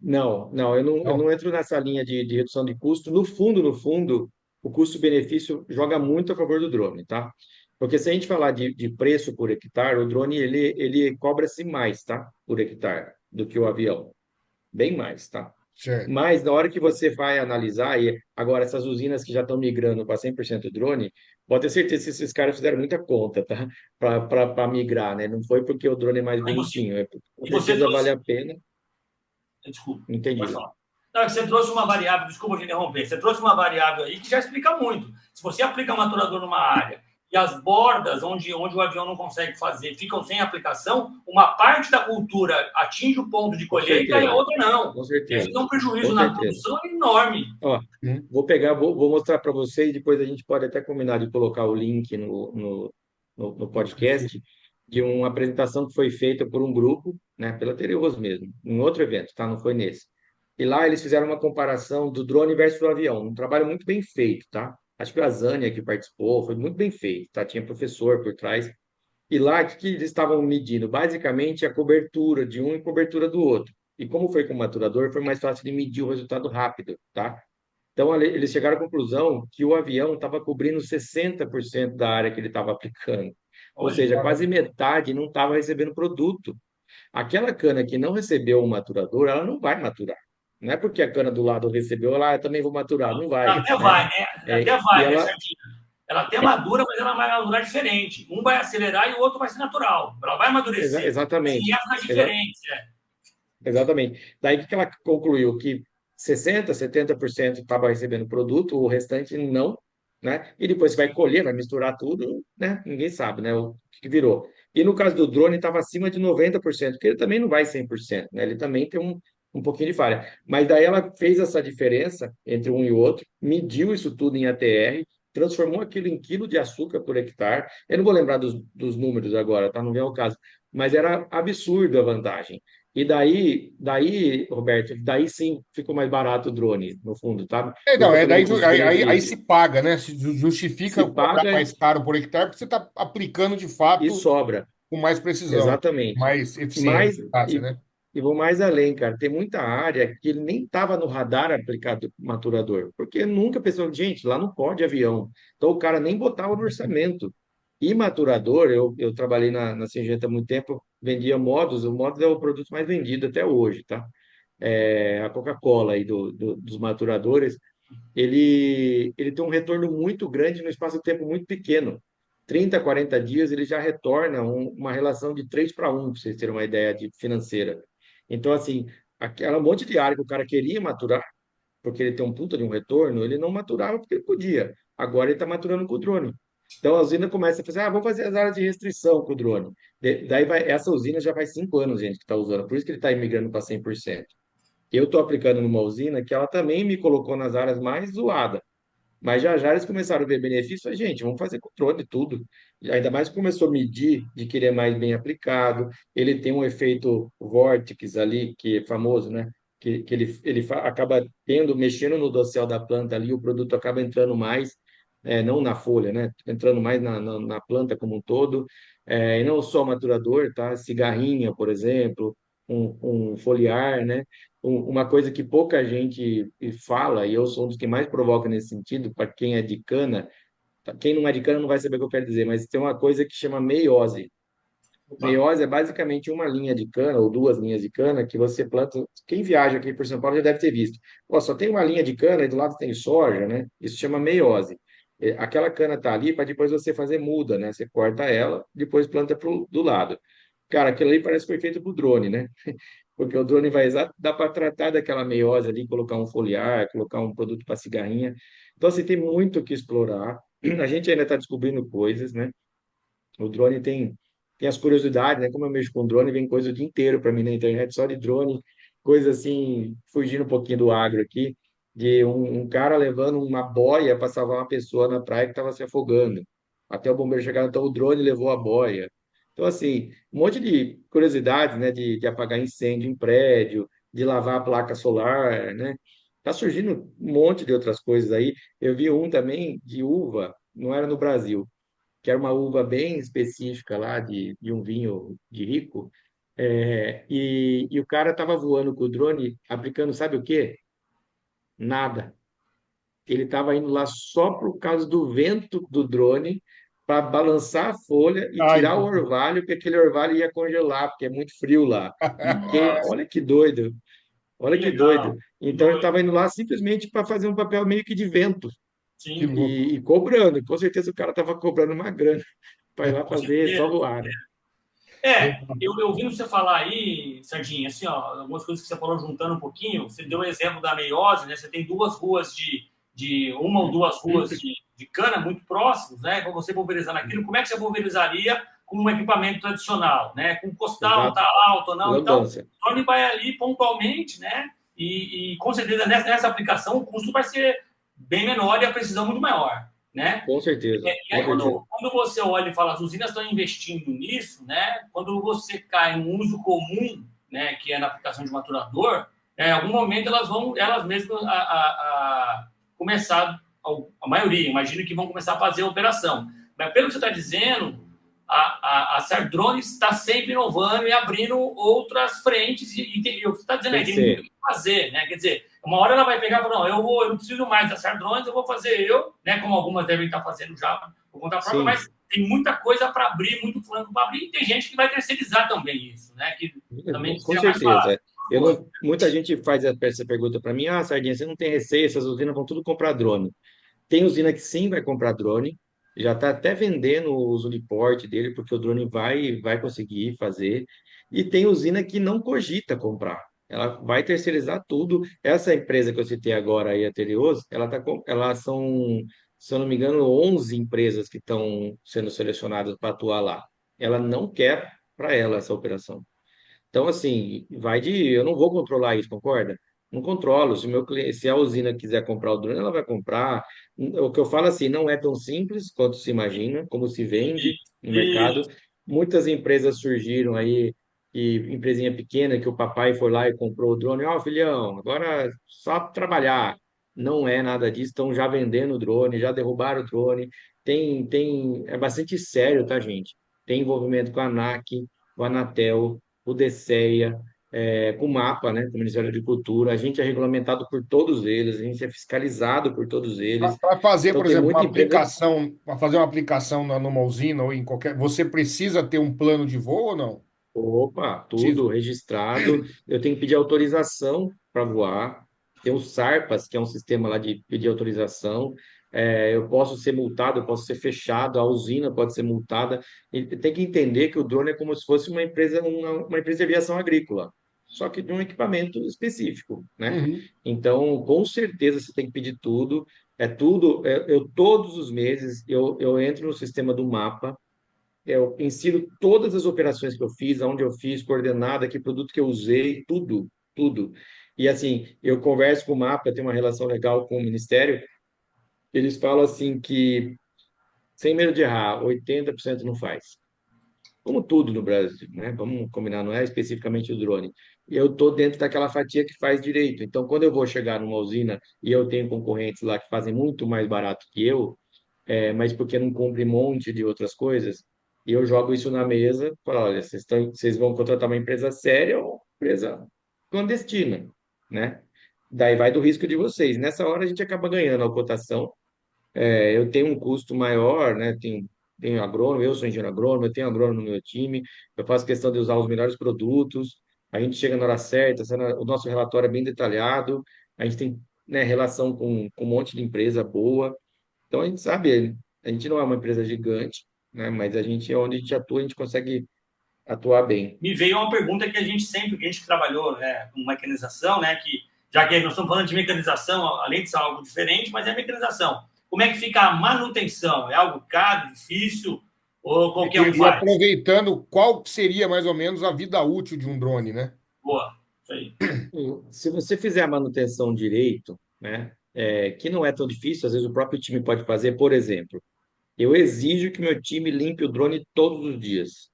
Speaker 1: Não, não, eu não
Speaker 2: Não?
Speaker 1: entro nessa linha de redução de custo. No fundo, o custo-benefício joga muito a favor do drone, tá? Porque se a gente falar de preço por hectare, o drone ele cobra-se mais, tá? Por hectare do que o avião, bem mais, tá?
Speaker 2: Certo.
Speaker 1: Mas na hora que você vai analisar, e agora essas usinas que já estão migrando para 100% drone, pode ter certeza que esses caras fizeram muita conta, tá? Para migrar, né? Não foi porque o drone é mais
Speaker 3: E você,
Speaker 1: bonitinho, é porque com
Speaker 3: e você
Speaker 1: certeza vale
Speaker 3: trouxe.
Speaker 1: a pena.
Speaker 3: Desculpa, pode
Speaker 1: Entendi.
Speaker 3: falar. Não, é que você trouxe uma variável, desculpa te interromper, você trouxe uma variável aí que já explica muito. Se você aplica maturador numa área e as bordas onde o avião não consegue fazer ficam sem aplicação, uma parte da cultura atinge o ponto de
Speaker 1: Com
Speaker 3: colheita e a
Speaker 1: certeza,
Speaker 3: outra não.
Speaker 1: com
Speaker 3: E aí você
Speaker 1: certeza,
Speaker 3: tem um
Speaker 1: com
Speaker 3: prejuízo na
Speaker 1: certeza.
Speaker 3: produção enorme.
Speaker 1: Ó,
Speaker 2: Hum.
Speaker 1: vou mostrar para vocês, depois a gente pode até combinar de colocar o link no podcast de uma apresentação que foi feita por um grupo, né, pela Tereos mesmo, em outro evento, tá? Não foi nesse. E lá eles fizeram uma comparação do drone versus o avião, um trabalho muito bem feito, tá? Acho que a Zânia que participou, foi muito bem feito, tá? Tinha professor por trás. E lá, o que eles estavam medindo? Basicamente, a cobertura de um e cobertura do outro. E como foi com o maturador, foi mais fácil de medir o resultado rápido, tá? Então, eles chegaram à conclusão que o avião estava cobrindo 60% da área que ele estava aplicando. Ou
Speaker 3: Olha,
Speaker 1: seja, quase metade não estava recebendo produto. Aquela cana que não recebeu o maturador, ela não vai maturar. Não é porque a cana do lado recebeu, ela eu também vou maturar. Não vai,
Speaker 3: até
Speaker 1: né?
Speaker 3: vai, até
Speaker 1: E
Speaker 3: vai, né,
Speaker 1: ela,
Speaker 3: certinho? Ela até madura, mas ela vai madurar diferente. Um vai acelerar e o outro vai ser natural. Ela vai amadurecer, mas em
Speaker 1: exatamente.
Speaker 3: épocas diferentes.
Speaker 1: Exatamente. Daí o que ela concluiu? Que 60, 70% estava recebendo produto, o restante não. né? E depois você vai colher, vai misturar tudo, né? Ninguém sabe, né? O que virou. E no caso do drone, estava acima de 90%, porque ele também não vai 100%, né? Ele também tem um pouquinho de falha. Mas daí ela fez essa diferença entre um e o outro, mediu isso tudo em ATR, transformou aquilo em quilo de açúcar por hectare. Eu não vou lembrar dos números agora, tá? Não vem ao caso. Mas era absurdo a vantagem. E daí, Roberto, daí sim ficou mais barato o drone, no fundo, tá?
Speaker 2: Então,
Speaker 1: Porque
Speaker 2: é
Speaker 1: também
Speaker 2: daí,
Speaker 1: o
Speaker 2: aí
Speaker 1: custo-benefício
Speaker 2: se paga, né? Se
Speaker 1: se
Speaker 2: justifica cobrar
Speaker 1: paga
Speaker 2: mais caro por hectare, porque você está aplicando de
Speaker 1: e
Speaker 2: fato
Speaker 1: sobra.
Speaker 2: com mais precisão,
Speaker 1: Exatamente.
Speaker 2: mais eficiência,
Speaker 1: Mas,
Speaker 2: eficácia,
Speaker 1: e,
Speaker 2: né?
Speaker 1: e vou mais além, cara. Tem muita área que ele nem estava no radar aplicado maturador, porque nunca pensou, gente, lá não pode avião. Então o cara nem botava no orçamento. E maturador, eu trabalhei na Syngenta há muito tempo, vendia modos, o modos é o produto mais vendido até hoje, tá? A Coca-Cola aí dos maturadores, ele tem um retorno muito grande no espaço de tempo muito pequeno. 30, 40 dias ele já retorna uma relação de 3 para 1, para vocês terem uma ideia de financeira. Então, assim, aquela monte de área que o cara queria maturar, porque ele tem um puta de um retorno, ele não maturava porque ele podia. Agora ele está maturando com o drone. Então a usina começa a fazer, vamos fazer as áreas de restrição com o drone. Daí essa usina já faz 5 anos, gente, que está usando, por isso que ele está imigrando para 100%. Eu estou aplicando numa usina que ela também me colocou nas áreas mais zoadas. Mas já eles começaram a ver benefício, falei, gente, vamos fazer controle de tudo. E ainda mais que começou a medir de que ele é mais bem aplicado, ele tem um efeito vórtice ali, que é famoso, né? Que acaba mexendo no dossel da planta ali, o produto acaba entrando mais, não na folha, né? Entrando mais na planta como um todo. E não só maturador, tá? Cigarrinha, por exemplo, um foliar, né? Uma coisa que pouca gente fala, e eu sou um dos que mais provoca nesse sentido, para quem é de cana, quem não é de cana não vai saber o que eu quero dizer, mas tem uma coisa que chama meiose.
Speaker 3: Opa.
Speaker 1: Meiose é basicamente uma linha de cana ou 2 linhas de cana que você planta. Quem viaja aqui por São Paulo já deve ter visto. Pô, só tem uma linha de cana e do lado tem soja, né? Isso chama meiose. Aquela cana tá ali para depois você fazer muda, né? Você corta ela, depois planta do lado. Cara, aquilo ali parece que foi feito pro drone, né? Porque o drone vai dá para tratar daquela meiose ali, colocar um foliar, colocar um produto para cigarrinha. Então, assim, tem muito o que explorar. A gente ainda está descobrindo coisas, né? O drone tem as curiosidades, né? Como eu mexo com drone, vem coisa o dia inteiro para mim na internet, só de drone, coisa assim, fugindo um pouquinho do agro aqui, de um cara levando uma boia para salvar uma pessoa na praia que estava se afogando. Até o bombeiro chegar, então o drone levou a boia. Então, assim, um monte de curiosidades, né? De apagar incêndio em prédio, de lavar a placa solar, né? Tá surgindo um monte de outras coisas aí. Eu vi um também de uva, não era no Brasil, que era uma uva bem específica lá, de um vinho de rico, e o cara estava voando com o drone, aplicando, sabe o quê? Nada. Ele estava indo lá só por causa do vento do drone, para balançar a folha e
Speaker 2: Ai,
Speaker 1: tirar o orvalho, porque aquele orvalho ia congelar, porque é muito frio lá.
Speaker 3: Nossa,
Speaker 1: Olha que doido,
Speaker 3: que
Speaker 1: olha que doido.
Speaker 3: legal. Que
Speaker 1: Então ele
Speaker 3: doido.
Speaker 1: estava indo lá simplesmente para fazer um papel meio que de vento
Speaker 2: que
Speaker 3: Sim,
Speaker 2: louco.
Speaker 1: e cobrando. Com certeza o cara estava cobrando uma grana para ir lá
Speaker 3: com
Speaker 1: fazer só
Speaker 3: certeza.
Speaker 1: voar, né?
Speaker 3: Eu ouvindo você falar aí, Sardinha, assim, ó, algumas coisas que você falou juntando um pouquinho, você deu o exemplo da meiose, né? Você tem duas ruas de uma ou duas ruas de cana muito próximas, né? Para você pulverizar naquilo, como é que você pulverizaria com um equipamento tradicional, né? Com costal, tá
Speaker 1: Exato.
Speaker 3: alto ou não? Então,
Speaker 1: Lambância.
Speaker 3: o drone vai ali pontualmente, né? E com certeza nessa aplicação o custo vai ser bem menor e a precisão muito maior, né?
Speaker 1: Com certeza.
Speaker 3: E
Speaker 1: Com
Speaker 3: aí,
Speaker 1: certeza.
Speaker 3: quando você olha e fala, as usinas estão investindo nisso, né? Quando você cai no uso comum, né, que é na aplicação de maturador, em algum momento elas vão, elas mesmas, a começar, a maioria, imagino que vão começar a fazer a operação. Mas pelo que você está dizendo, a Sardrone está sempre inovando e abrindo outras frentes, e o que você está dizendo
Speaker 1: Tem
Speaker 3: aí,
Speaker 1: que
Speaker 3: tem muito o
Speaker 1: ser.
Speaker 3: que fazer, né? Quer dizer, uma hora ela vai pegar e falar, não, eu não preciso mais das Sardrones, eu vou fazer eu, né? Como algumas devem estar fazendo já por conta própria,
Speaker 1: Sim.
Speaker 3: mas tem muita coisa para abrir, muito flanco para abrir, e tem gente que vai terceirizar também isso, né? Que também
Speaker 1: Com
Speaker 3: seja mais fácil.
Speaker 1: certeza. Muita gente faz essa pergunta para mim: Sardinha, você não tem receio, essas usinas vão tudo comprar drone. Tem usina que sim vai comprar drone, já está até vendendo os uniporte dele, porque o drone vai conseguir fazer. E tem usina que não cogita comprar. Ela vai terceirizar tudo. Essa empresa que eu citei agora aí, a Terios, elas são se eu não me engano, 11 empresas que estão sendo selecionadas para atuar lá. Ela não quer para ela essa operação. Então, assim, vai de. Eu não vou controlar isso, concorda? Não controlo. Se o meu cliente, se a usina quiser comprar o drone, ela vai comprar. O que eu falo assim, não é tão simples quanto se imagina, como se vende no
Speaker 3: E
Speaker 1: mercado. Muitas empresas surgiram aí, e empresinha pequena, que o papai foi lá e comprou o drone. Ó, filhão, agora só trabalhar. Não é nada disso. Estão já vendendo o drone, já derrubaram o drone. É bastante sério, tá, gente? Tem envolvimento com a ANAC, o Anatel, o DCEA, com o MAPA, né, com o Ministério da Agricultura. A gente é regulamentado por todos eles, a gente é fiscalizado por todos eles.
Speaker 2: Para fazer,
Speaker 1: Então,
Speaker 2: por
Speaker 1: tem
Speaker 2: exemplo, uma
Speaker 1: muita empresa.
Speaker 2: aplicação, para fazer uma aplicação numa usina ou em qualquer, você precisa ter um plano de voo ou não?
Speaker 1: Opa,
Speaker 2: Precisa.
Speaker 1: tudo registrado. Eu tenho que pedir autorização para voar. Tem o SARPAS, que é um sistema lá de pedir autorização. Eu posso ser multado, eu posso ser fechado, a usina pode ser multada. E tem que entender que o drone é como se fosse uma empresa de aviação agrícola, só que de um equipamento específico, né?
Speaker 2: Uhum.
Speaker 1: Então, com certeza você tem que pedir tudo. É tudo. Eu todos os meses eu entro no sistema do mapa. Eu ensino todas as operações que eu fiz, aonde eu fiz, coordenada, que produto que eu usei, tudo, tudo. E assim, eu converso com o mapa, tenho uma relação legal com o Ministério, eles falam assim que, sem medo de errar, 80% não faz. Como tudo no Brasil, né? Vamos combinar, não é especificamente o drone. E eu estou dentro daquela fatia que faz direito. Então, quando eu vou chegar numa usina e eu tenho concorrentes lá que fazem muito mais barato que eu, mas porque não cumpre um monte de outras coisas, e eu jogo isso na mesa, falo, olha, vocês vão contratar uma empresa séria ou uma empresa clandestina, né? Daí vai do risco de vocês. Nessa hora a gente acaba ganhando a cotação. Eu tenho um custo maior, né? Tenho agrônomo, eu sou engenheiro agrônomo, eu tenho agrônomo no meu time, eu faço questão de usar os melhores produtos, a gente chega na hora certa, o nosso relatório é bem detalhado, a gente tem, né, relação com um monte de empresa boa. Então a gente sabe, a gente não é uma empresa gigante, né? Mas a gente, onde a gente atua, a gente consegue atuar bem.
Speaker 3: me veio uma pergunta que a gente sempre, que a gente que trabalhou com mecanização, né, que já que nós estamos falando de mecanização, além de ser algo diferente, mas é mecanização. Como é que fica a manutenção? É algo caro, difícil ou qualquer um
Speaker 2: E
Speaker 3: faz?
Speaker 2: aproveitando, qual seria mais ou menos a vida útil de um drone, né?
Speaker 3: Boa, isso aí.
Speaker 1: Se você fizer a manutenção direito, né? Que não é tão difícil, às vezes o próprio time pode fazer, por exemplo, eu exijo que meu time limpe o drone todos os dias.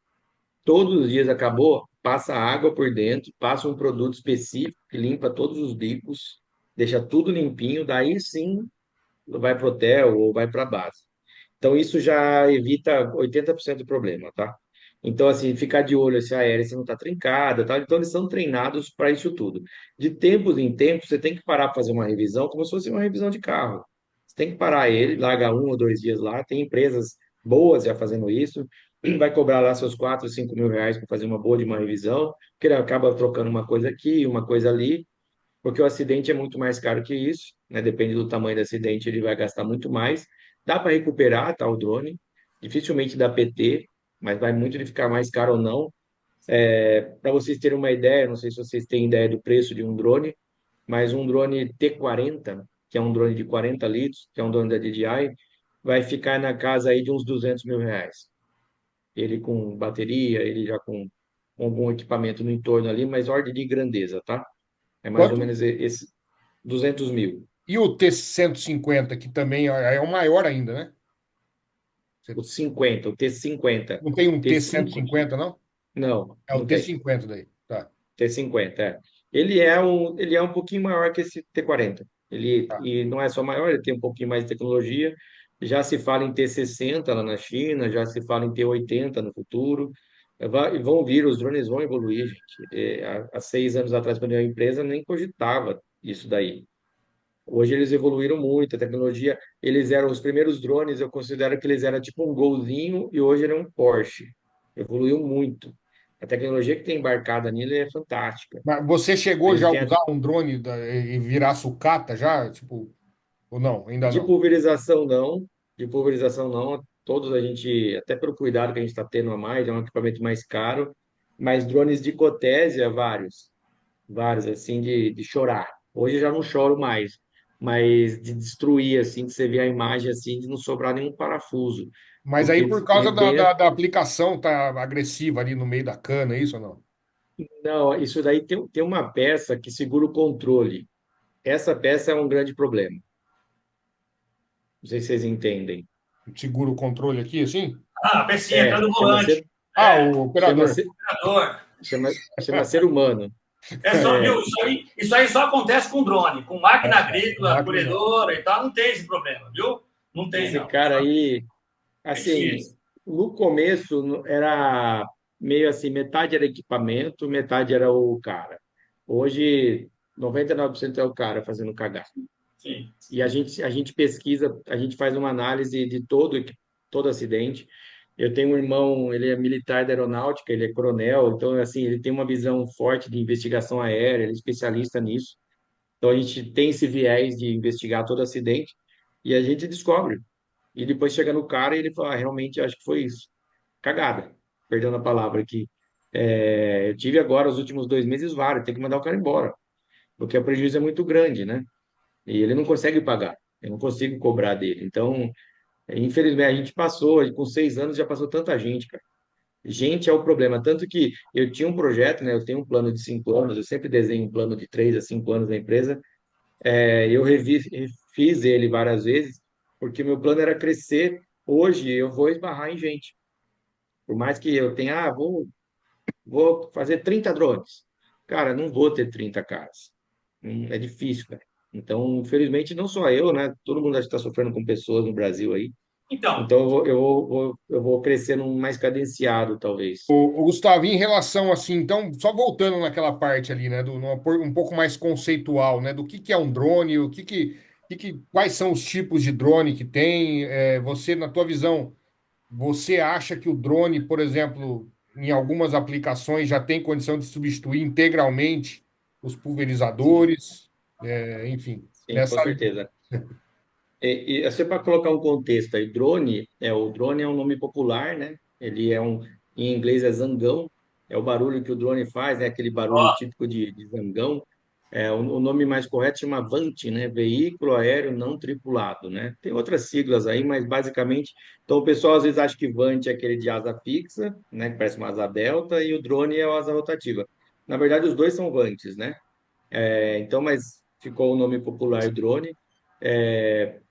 Speaker 1: Todos os dias acabou, passa água por dentro, passa um produto específico que limpa todos os bicos, deixa tudo limpinho, daí sim vai para o hotel ou vai para a base. Então, isso já evita 80% do problema, tá? Então, assim, ficar de olho se a hélice não está trincada, tá? Então, eles são treinados para isso tudo. De tempos em tempos, você tem que parar para fazer uma revisão, como se fosse uma revisão de carro. Você tem que parar ele, larga 1 ou 2 dias lá. Tem empresas boas já fazendo isso. Vai cobrar lá seus 4, 5 mil reais para fazer uma boa de uma revisão, porque ele acaba trocando uma coisa aqui, uma coisa ali, porque o acidente é muito mais caro que isso, né? Depende do tamanho do acidente, ele vai gastar muito mais. Dá para recuperar, tá, o drone, dificilmente dá PT, mas vai muito de ficar mais caro ou não. Para vocês terem uma ideia, não sei se vocês têm ideia do preço de um drone, mas um drone T40, que é um drone de 40 litros, que é um drone da DJI, vai ficar na casa aí de uns 200 mil reais. Ele com bateria, ele já com algum equipamento no entorno ali, mas ordem de grandeza, tá? É mais ou
Speaker 2: Quanto?
Speaker 1: menos esse 200 mil.
Speaker 2: E o T-150, que também é o maior ainda, né? Você
Speaker 1: O 50, o T50.
Speaker 2: não tem um
Speaker 1: T5,
Speaker 2: T-150, não?
Speaker 1: não,
Speaker 2: É o
Speaker 1: não tem.
Speaker 2: T-50 daí. Tá,
Speaker 1: T50, é. Ele é um pouquinho maior que esse T40.
Speaker 2: tá.
Speaker 1: E não é só maior, ele tem um pouquinho mais de tecnologia. Já se fala em T60 lá na China, já se fala em T80 no futuro. Vão vir, os drones vão evoluir, gente. Há 6 anos atrás, quando eu era empresa, nem cogitava isso daí. Hoje eles evoluíram muito, a tecnologia, eles eram os primeiros drones, eu considero que eles eram tipo um Golzinho e hoje ele é um Porsche. Evoluiu muito. A tecnologia que tem embarcada nele é fantástica.
Speaker 2: Mas você
Speaker 1: A
Speaker 2: chegou
Speaker 1: gente
Speaker 2: já a
Speaker 1: tem
Speaker 2: usar um drone e virar sucata já? Tipo, ou não? Ainda
Speaker 1: de
Speaker 2: não.
Speaker 1: pulverização não, de pulverização não, todos a gente, até pelo cuidado que a gente está tendo a mais, é um equipamento mais caro, mas drones de cotésia, vários, assim, de chorar. Hoje eu já não choro mais, mas de destruir, assim, de você ver a imagem, assim, de não sobrar nenhum parafuso.
Speaker 2: Mas aí
Speaker 1: Porque
Speaker 2: por causa da aplicação tá agressiva ali no meio da cana, é isso ou não?
Speaker 1: não, isso daí tem uma peça que segura o controle. Essa peça é um grande problema. Não sei se vocês entendem.
Speaker 2: Segura o controle aqui, assim?
Speaker 3: Ah, a pecinha atrás
Speaker 1: É,
Speaker 3: do volante.
Speaker 2: Ah,
Speaker 3: É,
Speaker 2: o
Speaker 1: chama,
Speaker 2: operador.
Speaker 3: operador.
Speaker 1: chama ser humano.
Speaker 3: É só, viu?
Speaker 1: É,
Speaker 3: Isso aí só acontece com drone. Com máquina agrícola,
Speaker 2: Máquina não.
Speaker 3: colhedora e tal, não tem esse problema, viu? Não tem,
Speaker 1: esse
Speaker 3: não.
Speaker 1: cara aí,
Speaker 3: É
Speaker 1: assim,
Speaker 3: difícil.
Speaker 1: no começo era meio assim, metade era equipamento, metade era o cara. Hoje, 99% é o cara fazendo cagada.
Speaker 3: Sim.
Speaker 1: E a gente pesquisa, a gente faz uma análise de todo acidente. Eu tenho um irmão, ele é militar da aeronáutica, ele é coronel, então, assim, ele tem uma visão forte de investigação aérea, ele é especialista nisso. Então, a gente tem esse viés de investigar todo acidente e a gente descobre. E depois chega no cara e ele fala, realmente, acho que foi isso. Cagada, perdendo a palavra aqui. Eu tive agora, os últimos 2 meses, vários, tem que mandar o cara embora, porque o prejuízo é muito grande, né? E ele não consegue pagar, eu não consigo cobrar dele. Então, infelizmente, a gente passou, com 6 anos já passou tanta gente, cara. Gente é o problema. Tanto que eu tinha um projeto, né? Eu tenho um plano de 5 anos, eu sempre desenho um plano de 3 a 5 anos na empresa. Eu refiz ele várias vezes, porque meu plano era crescer. Hoje eu vou esbarrar em gente. Por mais que eu tenha, vou fazer 30 drones. Cara, não vou ter 30 caras. É difícil, cara. Então, infelizmente, não só eu, né? Todo mundo está sofrendo com pessoas no Brasil aí.
Speaker 3: Então,
Speaker 1: Então, eu vou crescendo mais cadenciado, talvez.
Speaker 2: O Gustavo, em relação assim, então, só voltando naquela parte ali, né, um pouco mais conceitual, né, do que é um drone, quais são os tipos de drone que tem, você, na tua visão, você acha que o drone, por exemplo, em algumas aplicações já tem condição de substituir integralmente os
Speaker 1: Sim,
Speaker 2: pulverizadores, enfim,
Speaker 1: sim, com
Speaker 2: nessa linha.
Speaker 1: certeza. E assim, para colocar um contexto aí, o drone é um nome popular, né? Em inglês é zangão, é o barulho que o drone faz, é aquele barulho
Speaker 3: ó,
Speaker 1: típico de zangão. O nome mais correto chama VANT, né? Veículo Aéreo Não Tripulado, né? Tem outras siglas aí, mas basicamente, então o pessoal às vezes acha que VANT é aquele de asa fixa, né? Que parece uma asa delta, e o drone é a asa rotativa. Na verdade, os dois são VANTs, né? Então, mas ficou o nome popular drone.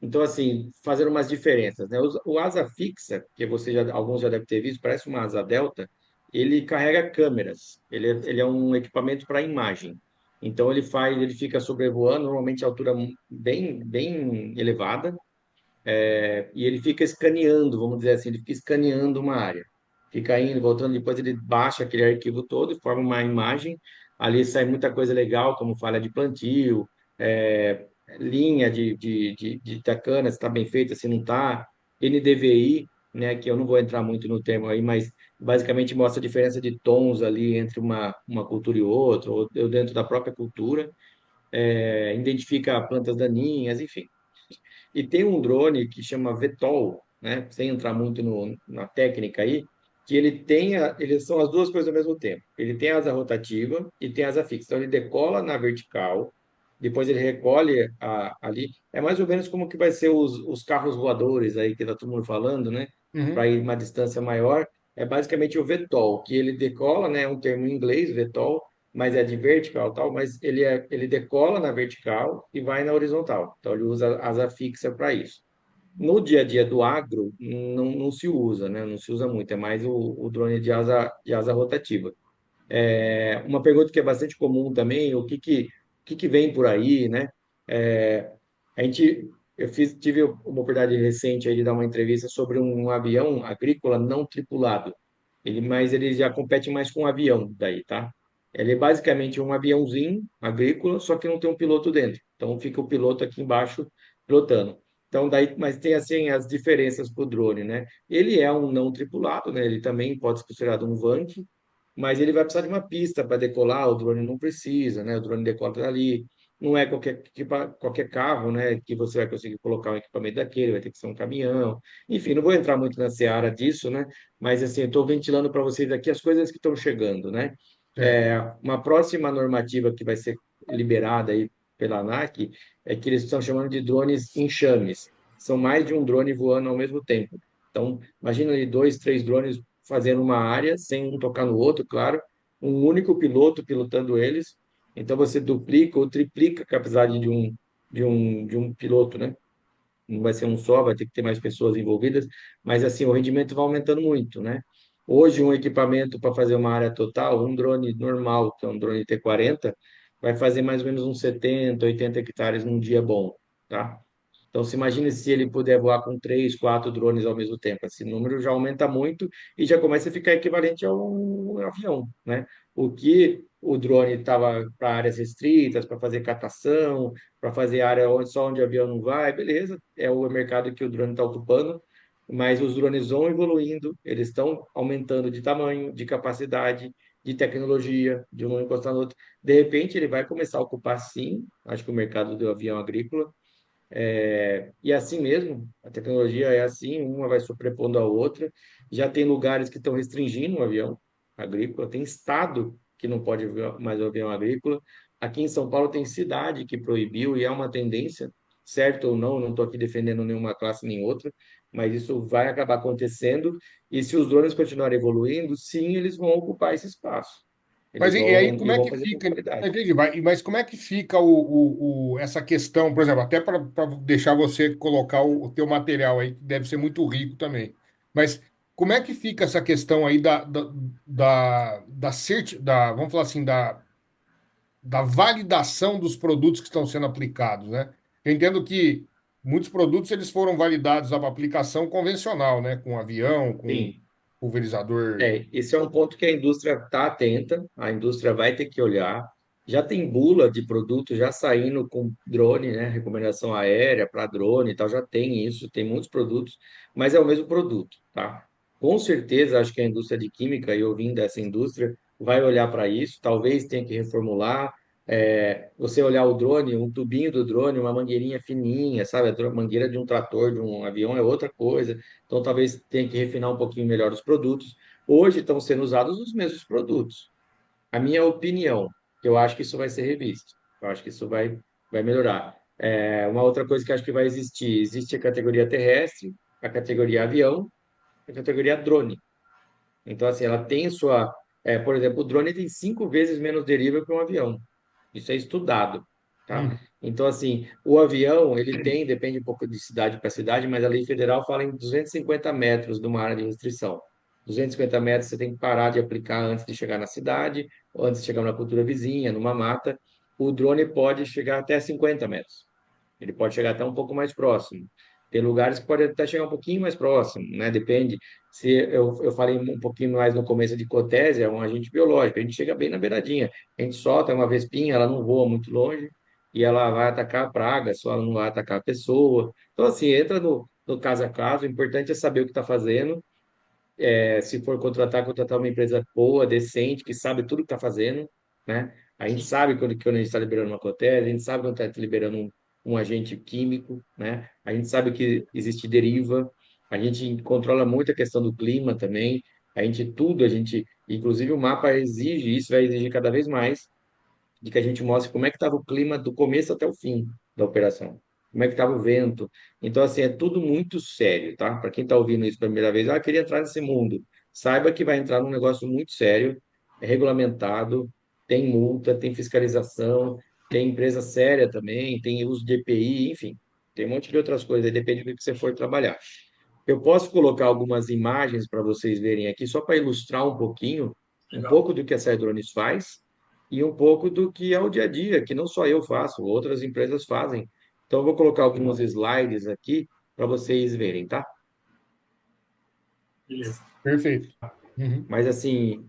Speaker 1: Então, assim, fazendo umas diferenças, né? O asa fixa, que alguns já devem ter visto, parece uma asa delta, ele carrega câmeras. Ele é um equipamento para imagem. Então, ele fica sobrevoando, normalmente a altura bem, bem elevada, e ele fica escaneando, vamos dizer assim, ele fica escaneando uma área. Fica indo, voltando, depois ele baixa aquele arquivo todo e forma uma imagem. Ali sai muita coisa legal, como falha de plantio, linha de tacana, se está bem feita, se não está, NDVI, né, que eu não vou entrar muito no termo aí, mas basicamente mostra a diferença de tons ali entre uma cultura e outra, ou dentro da própria cultura, identifica plantas daninhas, enfim. E tem um drone que chama VTOL, né? Sem entrar muito na técnica aí, que eles são as duas coisas ao mesmo tempo. Ele tem asa rotativa e tem asa fixa. Então ele decola na vertical, depois ele recolhe ali. É mais ou menos como que vai ser os carros voadores aí que está todo mundo falando, né?
Speaker 2: Uhum.
Speaker 1: Para ir uma distância maior. É basicamente o VTOL, que ele decola, né? É um termo em inglês, VTOL, mas é de vertical tal, mas ele decola na vertical e vai na horizontal. Então ele usa asa fixa para isso. No dia a dia do agro, não se usa, né? Não se usa muito, é mais o drone de asa rotativa. Uma pergunta que é bastante comum também, o que que vem por aí, né? É, a gente, tive uma oportunidade recente aí de dar uma entrevista sobre um avião agrícola não tripulado. Mas ele já compete mais com um avião daí, tá? Ele é basicamente um aviãozinho agrícola, só que não tem um piloto dentro. Então fica o piloto aqui embaixo pilotando. Então daí, mas tem assim as diferenças para o drone, né? Ele é um não tripulado, né? Ele também pode ser considerado um VANC, mas ele vai precisar de uma pista para decolar, o drone não precisa, né? O drone decola dali. Não é qualquer carro, né, que você vai conseguir colocar um equipamento daquele, vai ter que ser um caminhão. Enfim, não vou entrar muito na seara disso, né? Mas assim, eu estou ventilando para vocês aqui as coisas que estão chegando, né?
Speaker 2: Certo.
Speaker 1: Uma próxima normativa que vai ser liberada aí pela ANAC é que eles estão chamando de drones enxames. São mais de um drone voando ao mesmo tempo. Então, imagina ali dois, três drones fazendo uma área, sem um tocar no outro, claro, um único piloto pilotando eles. Então, você duplica ou triplica a capacidade de um piloto, né? Não vai ser um só, vai ter que ter mais pessoas envolvidas, mas assim, o rendimento vai aumentando muito, né? Hoje, um equipamento para fazer uma área total, um drone normal, que é um drone T40, vai fazer mais ou menos uns 70, 80 hectares num dia bom, tá? Então, se imagine se ele puder voar com três, quatro drones ao mesmo tempo. Esse número já aumenta muito e já começa a ficar equivalente a um avião, né? O que o drone estava para áreas restritas, para fazer catação, para fazer área só onde o avião não vai, beleza, é o mercado que o drone está ocupando, mas os drones vão evoluindo, eles estão aumentando de tamanho, de capacidade, de tecnologia, de um encostar no outro. De repente, ele vai começar a ocupar, sim, acho que o mercado do avião agrícola, e é assim mesmo, a tecnologia é assim, uma vai sobrepondo a outra. Já tem lugares que estão restringindo o avião agrícola, tem estado que não pode mais o avião agrícola. Aqui em São Paulo tem cidade que proibiu e é uma tendência, certo ou não estou aqui defendendo nenhuma classe nem outra, mas isso vai acabar acontecendo. E se os drones continuarem evoluindo, sim, eles vão ocupar esse espaço.
Speaker 2: Mas
Speaker 1: Eles
Speaker 2: e aí,
Speaker 1: vão
Speaker 2: como
Speaker 1: e
Speaker 2: é
Speaker 1: vão
Speaker 2: que
Speaker 1: fazer com
Speaker 2: fica?
Speaker 1: qualidade.
Speaker 2: Entendi, mas como é que fica essa questão, por exemplo, até para deixar você colocar o teu material aí, que deve ser muito rico também. Mas como é que fica essa questão aí vamos falar assim, da validação dos produtos que estão sendo aplicados, né? Eu entendo que muitos produtos eles foram validados à aplicação convencional, né? Com avião, com
Speaker 1: Sim.
Speaker 2: pulverizador.
Speaker 1: Esse é um ponto que a indústria está atenta, a indústria vai ter que olhar. Já tem bula de produto já saindo com drone, né? Recomendação aérea para drone e tal, já tem isso, tem muitos produtos, mas é o mesmo produto, tá? Com certeza, acho que a indústria de química, e ouvindo dessa indústria, vai olhar para isso, talvez tenha que reformular. Você olhar o drone, um tubinho do drone, uma mangueirinha fininha, sabe? A mangueira de um trator, de um avião é outra coisa. Então, talvez tenha que refinar um pouquinho melhor os produtos. Hoje estão sendo usados os mesmos produtos. A minha opinião, eu acho que isso vai ser revisto. Eu acho que isso vai melhorar. Uma outra coisa que eu acho que vai existir, existe a categoria terrestre, a categoria avião, a categoria drone. Então, assim, ela tem sua... por exemplo, o drone tem 5 vezes menos deriva que um avião. Isso é estudado, tá?
Speaker 2: Hum.
Speaker 1: Então, assim, o avião, ele tem, depende um pouco de cidade para cidade, mas a lei federal fala em 250 metros de uma área de restrição. 250 metros você tem que parar de aplicar antes de chegar na cidade, ou antes de chegar na cultura vizinha, numa mata. O drone pode chegar até 50 metros. Ele pode chegar até um pouco mais próximo. Tem lugares que pode até chegar um pouquinho mais próximo, né? Depende. Se eu falei um pouquinho mais no começo de cotésia, é um agente biológico. A gente chega bem na beiradinha. A gente solta uma vespinha, ela não voa muito longe e ela vai atacar a praga, só ela não vai atacar a pessoa. Então, assim, entra no caso a caso. O importante é saber o que está fazendo. Se for contratar uma empresa boa, decente, que sabe tudo que está fazendo, né? A gente sabe quando a gente está liberando uma cotésia, a gente sabe quando está liberando um agente químico, né? A gente sabe que existe deriva, a gente controla muito a questão do clima também, inclusive o mapa exige isso, vai exigir cada vez mais de que a gente mostre como é que estava o clima do começo até o fim da operação, como é que estava o vento. Então, assim, é tudo muito sério, tá? Para quem está ouvindo isso pela primeira vez, queria entrar nesse mundo. Saiba que vai entrar num negócio muito sério, é regulamentado, tem multa, tem fiscalização, tem empresa séria também, tem uso de EPI, enfim, tem um monte de outras coisas, aí depende do que você for trabalhar. Eu posso colocar algumas imagens para vocês verem aqui, só para ilustrar um
Speaker 3: Legal.
Speaker 1: pouco do que a Cydrones faz e um pouco do que é o dia a dia, que não só eu faço, outras empresas fazem. Então, eu vou colocar alguns slides aqui para vocês verem, tá?
Speaker 3: Beleza.
Speaker 2: Perfeito. Uhum.
Speaker 1: Mas, assim,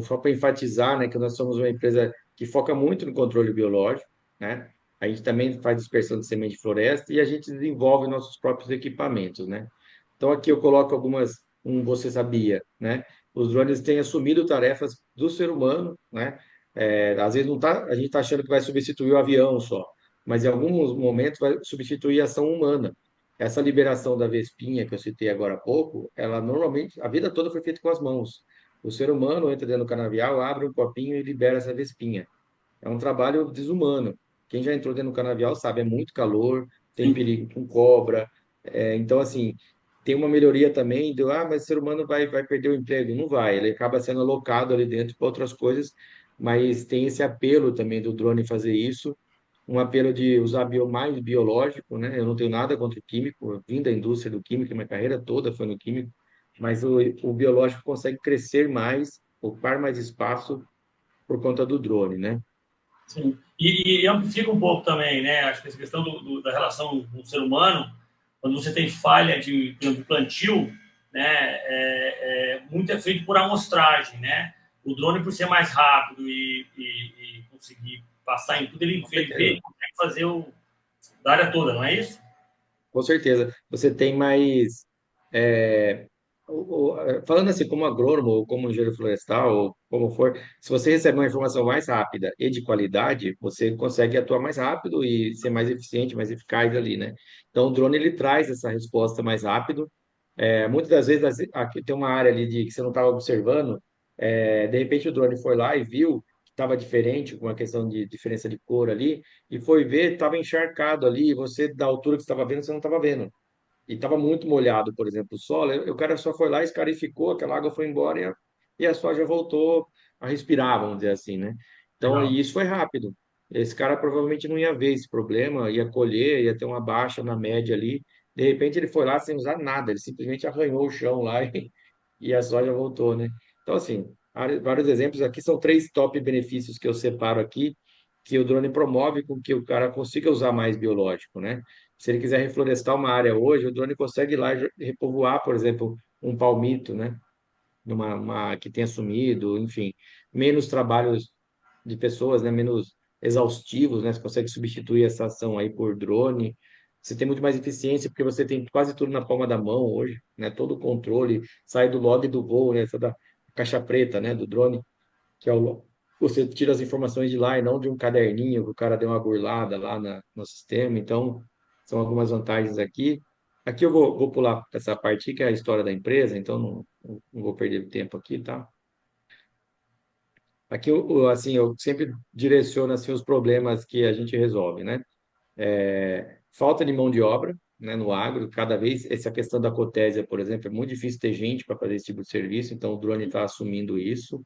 Speaker 1: só para enfatizar, né, que nós somos uma empresa que foca muito no controle biológico, né? A gente também faz dispersão de semente de floresta e a gente desenvolve nossos próprios equipamentos, né? Então, aqui eu coloco você sabia, né? Os drones têm assumido tarefas do ser humano, né? Às vezes não tá, a gente está achando que vai substituir o avião só, mas em alguns momentos vai substituir a ação humana. Essa liberação da vespinha que eu citei agora há pouco, ela normalmente, a vida toda foi feita com as mãos. O ser humano entra dentro do canavial, abre um copinho e libera essa vespinha. É um trabalho desumano. quem já entrou dentro do canavial sabe, é muito calor, tem perigo com cobra. Então, assim, tem uma melhoria também do, mas o ser humano vai perder o emprego. Não vai, ele acaba sendo alocado ali dentro para outras coisas, mas tem esse apelo também do drone fazer isso, um apelo de usar mais biológico, né? Eu não tenho nada contra o químico, eu vim da indústria do químico, minha carreira toda foi no químico, mas o biológico consegue crescer mais, ocupar mais espaço por conta do drone, né?
Speaker 3: Sim. E amplifica um pouco também, né? Acho que essa questão da relação com o ser humano, quando você tem falha de plantio, né? Muito é feito por amostragem, né? O drone, por ser mais rápido e conseguir passar em tudo, ele
Speaker 1: Com
Speaker 3: vê
Speaker 1: certeza.
Speaker 3: e consegue fazer da área toda, não é isso?
Speaker 1: Com certeza. Você tem mais. é, Falando assim, como agrônomo, ou como engenheiro florestal, ou como for, se você recebe uma informação mais rápida e de qualidade, você consegue atuar mais rápido e ser mais eficiente, mais eficaz ali, né? Então, o drone ele traz essa resposta mais rápido. Muitas das vezes, aqui tem uma área ali que você não estava observando, de repente o drone foi lá e viu que estava diferente, com a questão de diferença de cor ali, e foi ver, estava encharcado ali, e você, da altura que você estava vendo, você não estava vendo. E estava muito molhado, por exemplo, o solo, o cara só foi lá, escarificou, aquela água foi embora e a soja voltou a respirar, vamos dizer assim, né? Então,
Speaker 3: Legal.
Speaker 1: e isso foi rápido. Esse cara provavelmente não ia ver esse problema, ia colher, ia ter uma baixa na média ali. De repente, ele foi lá sem usar nada, ele simplesmente arranhou o chão lá e a soja voltou, né? Então, assim, vários exemplos. Aqui são três top benefícios que eu separo aqui, que o drone promove com que o cara consiga usar mais biológico, né? Se ele quiser reflorestar uma área hoje, o drone consegue ir lá e repovoar, por exemplo, um palmito, né? Que tenha sumido, enfim, menos trabalhos de pessoas, né? Menos exaustivos, né? Você consegue substituir essa ação aí por drone. Você tem muito mais eficiência porque você tem quase tudo na palma da mão hoje, né? Todo o controle sai do log do voo, né? Essa da caixa preta, né? Do drone, que é o você tira as informações de lá e não de um caderninho que o cara deu uma burlada lá no sistema. Então, são algumas vantagens aqui. Aqui eu vou pular essa parte aqui, que é a história da empresa, então não vou perder tempo aqui, tá? Aqui, assim, eu sempre direciono assim, os problemas que a gente resolve, né? Falta de mão de obra, né, no agro, cada vez, essa questão da cotésia, por exemplo, é muito difícil ter gente para fazer esse tipo de serviço, então o drone está assumindo isso.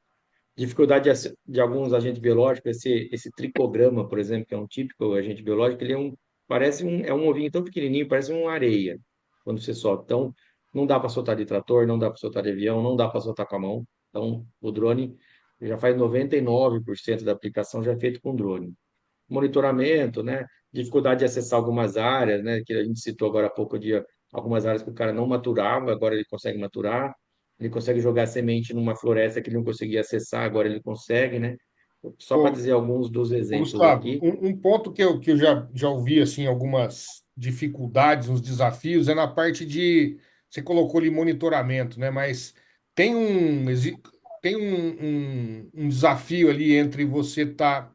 Speaker 1: Dificuldade de alguns agentes biológicos, esse tricograma, por exemplo, que é um típico agente biológico, é um ovinho tão pequenininho, parece uma areia, quando você solta. Então, não dá para soltar de trator, não dá para soltar de avião, não dá para soltar com a mão. Então, o drone já faz 99% da aplicação já é feito com drone. Monitoramento, né? Dificuldade de acessar algumas áreas, né? Que a gente citou agora há pouco dia, algumas áreas que o cara não maturava, agora ele consegue maturar. Ele consegue jogar semente numa floresta que ele não conseguia acessar, agora ele consegue, né? Só para
Speaker 2: Ô,
Speaker 1: dizer alguns dos
Speaker 2: ô,
Speaker 1: exemplos
Speaker 2: Gustavo,
Speaker 1: aqui.
Speaker 2: um ponto que eu já ouvi assim algumas dificuldades, uns desafios, é na parte de você colocou ali monitoramento, né? Mas tem tem um desafio ali entre você estar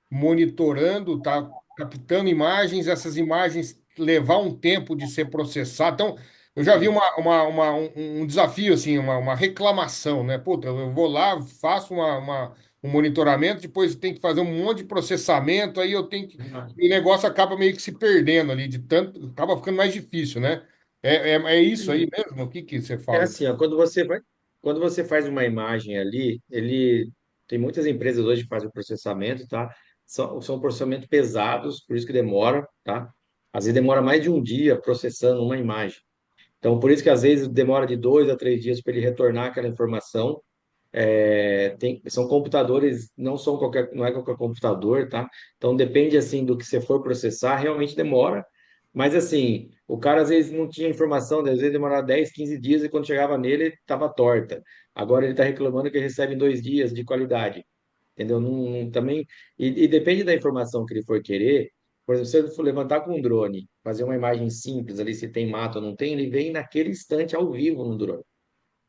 Speaker 2: monitorando, tá captando imagens, essas imagens levar um tempo de ser processado. Então, eu já vi
Speaker 1: Sim.
Speaker 2: um desafio, assim, uma reclamação, né? Puta, eu vou lá, faço um monitoramento, depois tem que fazer um monte de processamento, aí eu tenho que. E o negócio acaba meio que se perdendo ali, de tanto, acaba ficando mais difícil, né? É isso aí mesmo? O que que você
Speaker 1: É
Speaker 2: fala?
Speaker 1: assim, ó, quando você faz uma imagem ali, tem muitas empresas hoje que fazem o processamento, tá? São processamentos pesados, por isso que demora, tá? Às vezes demora mais de um dia processando uma imagem. Então, por isso que às vezes demora de 2 a 3 dias para ele retornar aquela informação. São computadores, não é qualquer computador, tá? Então depende assim do que você for processar, realmente demora. Mas assim, o cara às vezes não tinha informação, às vezes demorava 10, 15 dias e quando chegava nele estava torta. Agora ele está reclamando que recebe em 2 dias de qualidade, entendeu? Também e depende da informação que ele for querer. Por exemplo, se ele for levantar com um drone, fazer uma imagem simples ali, se tem mato ou não tem, ele vem naquele instante ao vivo no drone.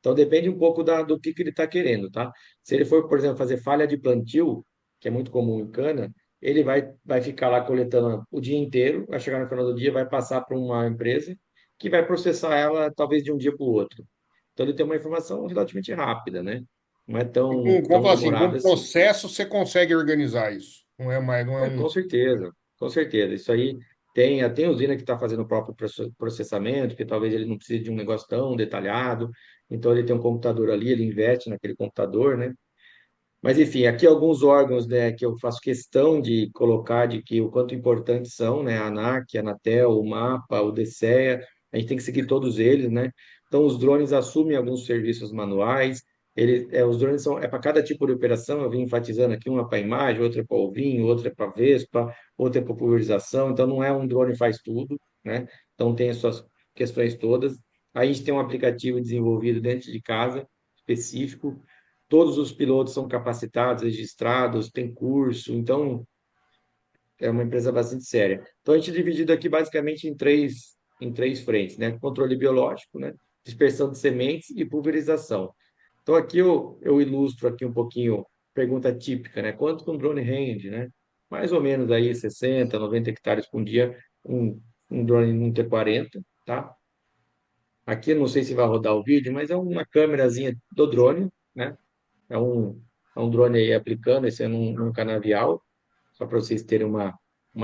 Speaker 1: Então depende um pouco do que ele está querendo, tá? Se ele for, por exemplo, fazer falha de plantio, que é muito comum em cana, ele vai ficar lá coletando o dia inteiro, vai chegar no final do dia, vai passar para uma empresa que vai processar ela talvez de um dia para o outro. Então ele tem uma informação relativamente rápida, né? Não é tão
Speaker 2: Vamos falar assim, com
Speaker 1: demorada
Speaker 2: o
Speaker 1: assim.
Speaker 2: processo você consegue organizar isso. Não é mais, não é
Speaker 1: É,
Speaker 2: um.
Speaker 1: com certeza, com certeza. Isso aí tem usina que está fazendo o próprio processamento, que talvez ele não precise de um negócio tão detalhado, então ele tem um computador ali, ele investe naquele computador, né? Mas, enfim, aqui alguns órgãos, né, que eu faço questão de colocar de que o quanto importantes são, né, a ANAC, a Anatel, o MAPA, o DCEA, a gente tem que seguir todos eles, né? Então, os drones assumem alguns serviços manuais, os drones são, para cada tipo de operação, eu vim enfatizando aqui, uma para imagem, outra para ovinho, outra para Vespa, outra para pulverização, então não é um drone faz tudo, né? Então, tem as suas questões todas. Aí a gente tem um aplicativo desenvolvido dentro de casa, específico, todos os pilotos são capacitados, registrados, tem curso, então é uma empresa bastante séria. Então a gente é dividido aqui basicamente em três frentes, né? Controle biológico, né? Dispersão de sementes e pulverização. Então aqui eu ilustro aqui um pouquinho, pergunta típica, né? Quanto que um drone rende, né? Mais ou menos aí 60, 90 hectares por dia, um drone um T40, tá? Aqui eu não sei se vai rodar o vídeo, mas é uma câmerazinha do drone, né? É um, é um drone aí aplicando, esse é num canavial, só para vocês terem uma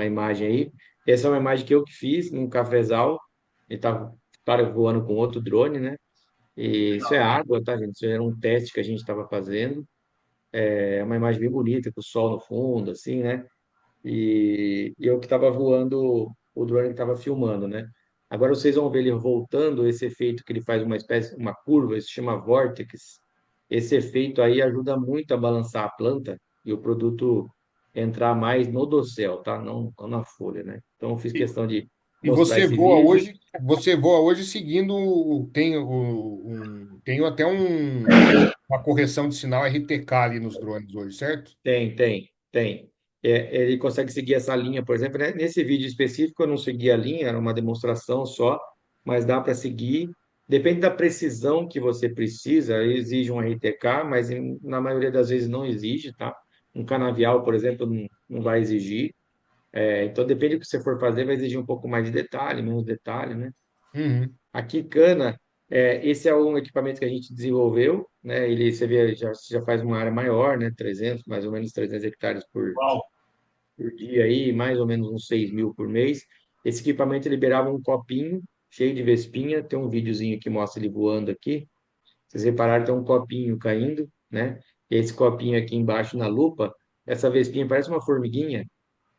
Speaker 1: imagem aí. Essa é uma imagem que eu que fiz num cafezal, ele estava, claro, voando com outro drone, né? E isso é água, tá, gente? Isso era um teste que a gente estava fazendo. É uma imagem bem bonita, com o sol no fundo, assim, né? E eu que estava voando, o drone que estava filmando, né? Agora vocês vão ver ele voltando, esse efeito que ele faz uma espécie, uma curva, isso se chama vórtex. Esse efeito aí ajuda muito a balançar a planta e o produto entrar mais no dossel, tá? Não na folha, né? Então eu fiz
Speaker 2: E,
Speaker 1: questão de
Speaker 2: e
Speaker 1: mostrar esse vídeo.
Speaker 2: você voa hoje seguindo, tem até uma correção de sinal RTK ali nos drones hoje, certo?
Speaker 1: Tem. Ele consegue seguir essa linha, por exemplo, né? Nesse vídeo específico eu não segui a linha, era uma demonstração só, mas dá para seguir. Depende da precisão que você precisa, exige um RTK, mas na maioria das vezes não exige, tá? Um canavial, por exemplo, não vai exigir. Então depende do que você for fazer, vai exigir um pouco mais de detalhe, menos detalhe, né?
Speaker 2: Uhum.
Speaker 1: Aqui, cana, esse é um equipamento que a gente desenvolveu, né? Ele, você vê, já faz uma área maior, né? 300, mais ou menos 300 hectares
Speaker 3: Uau.
Speaker 1: por dia aí, mais ou menos uns 6.000 por mês. Esse equipamento liberava um copinho cheio de vespinha. Tem um videozinho que mostra ele voando aqui. Vocês repararam, tem um copinho caindo, né? E esse copinho aqui embaixo na lupa, essa vespinha parece uma formiguinha.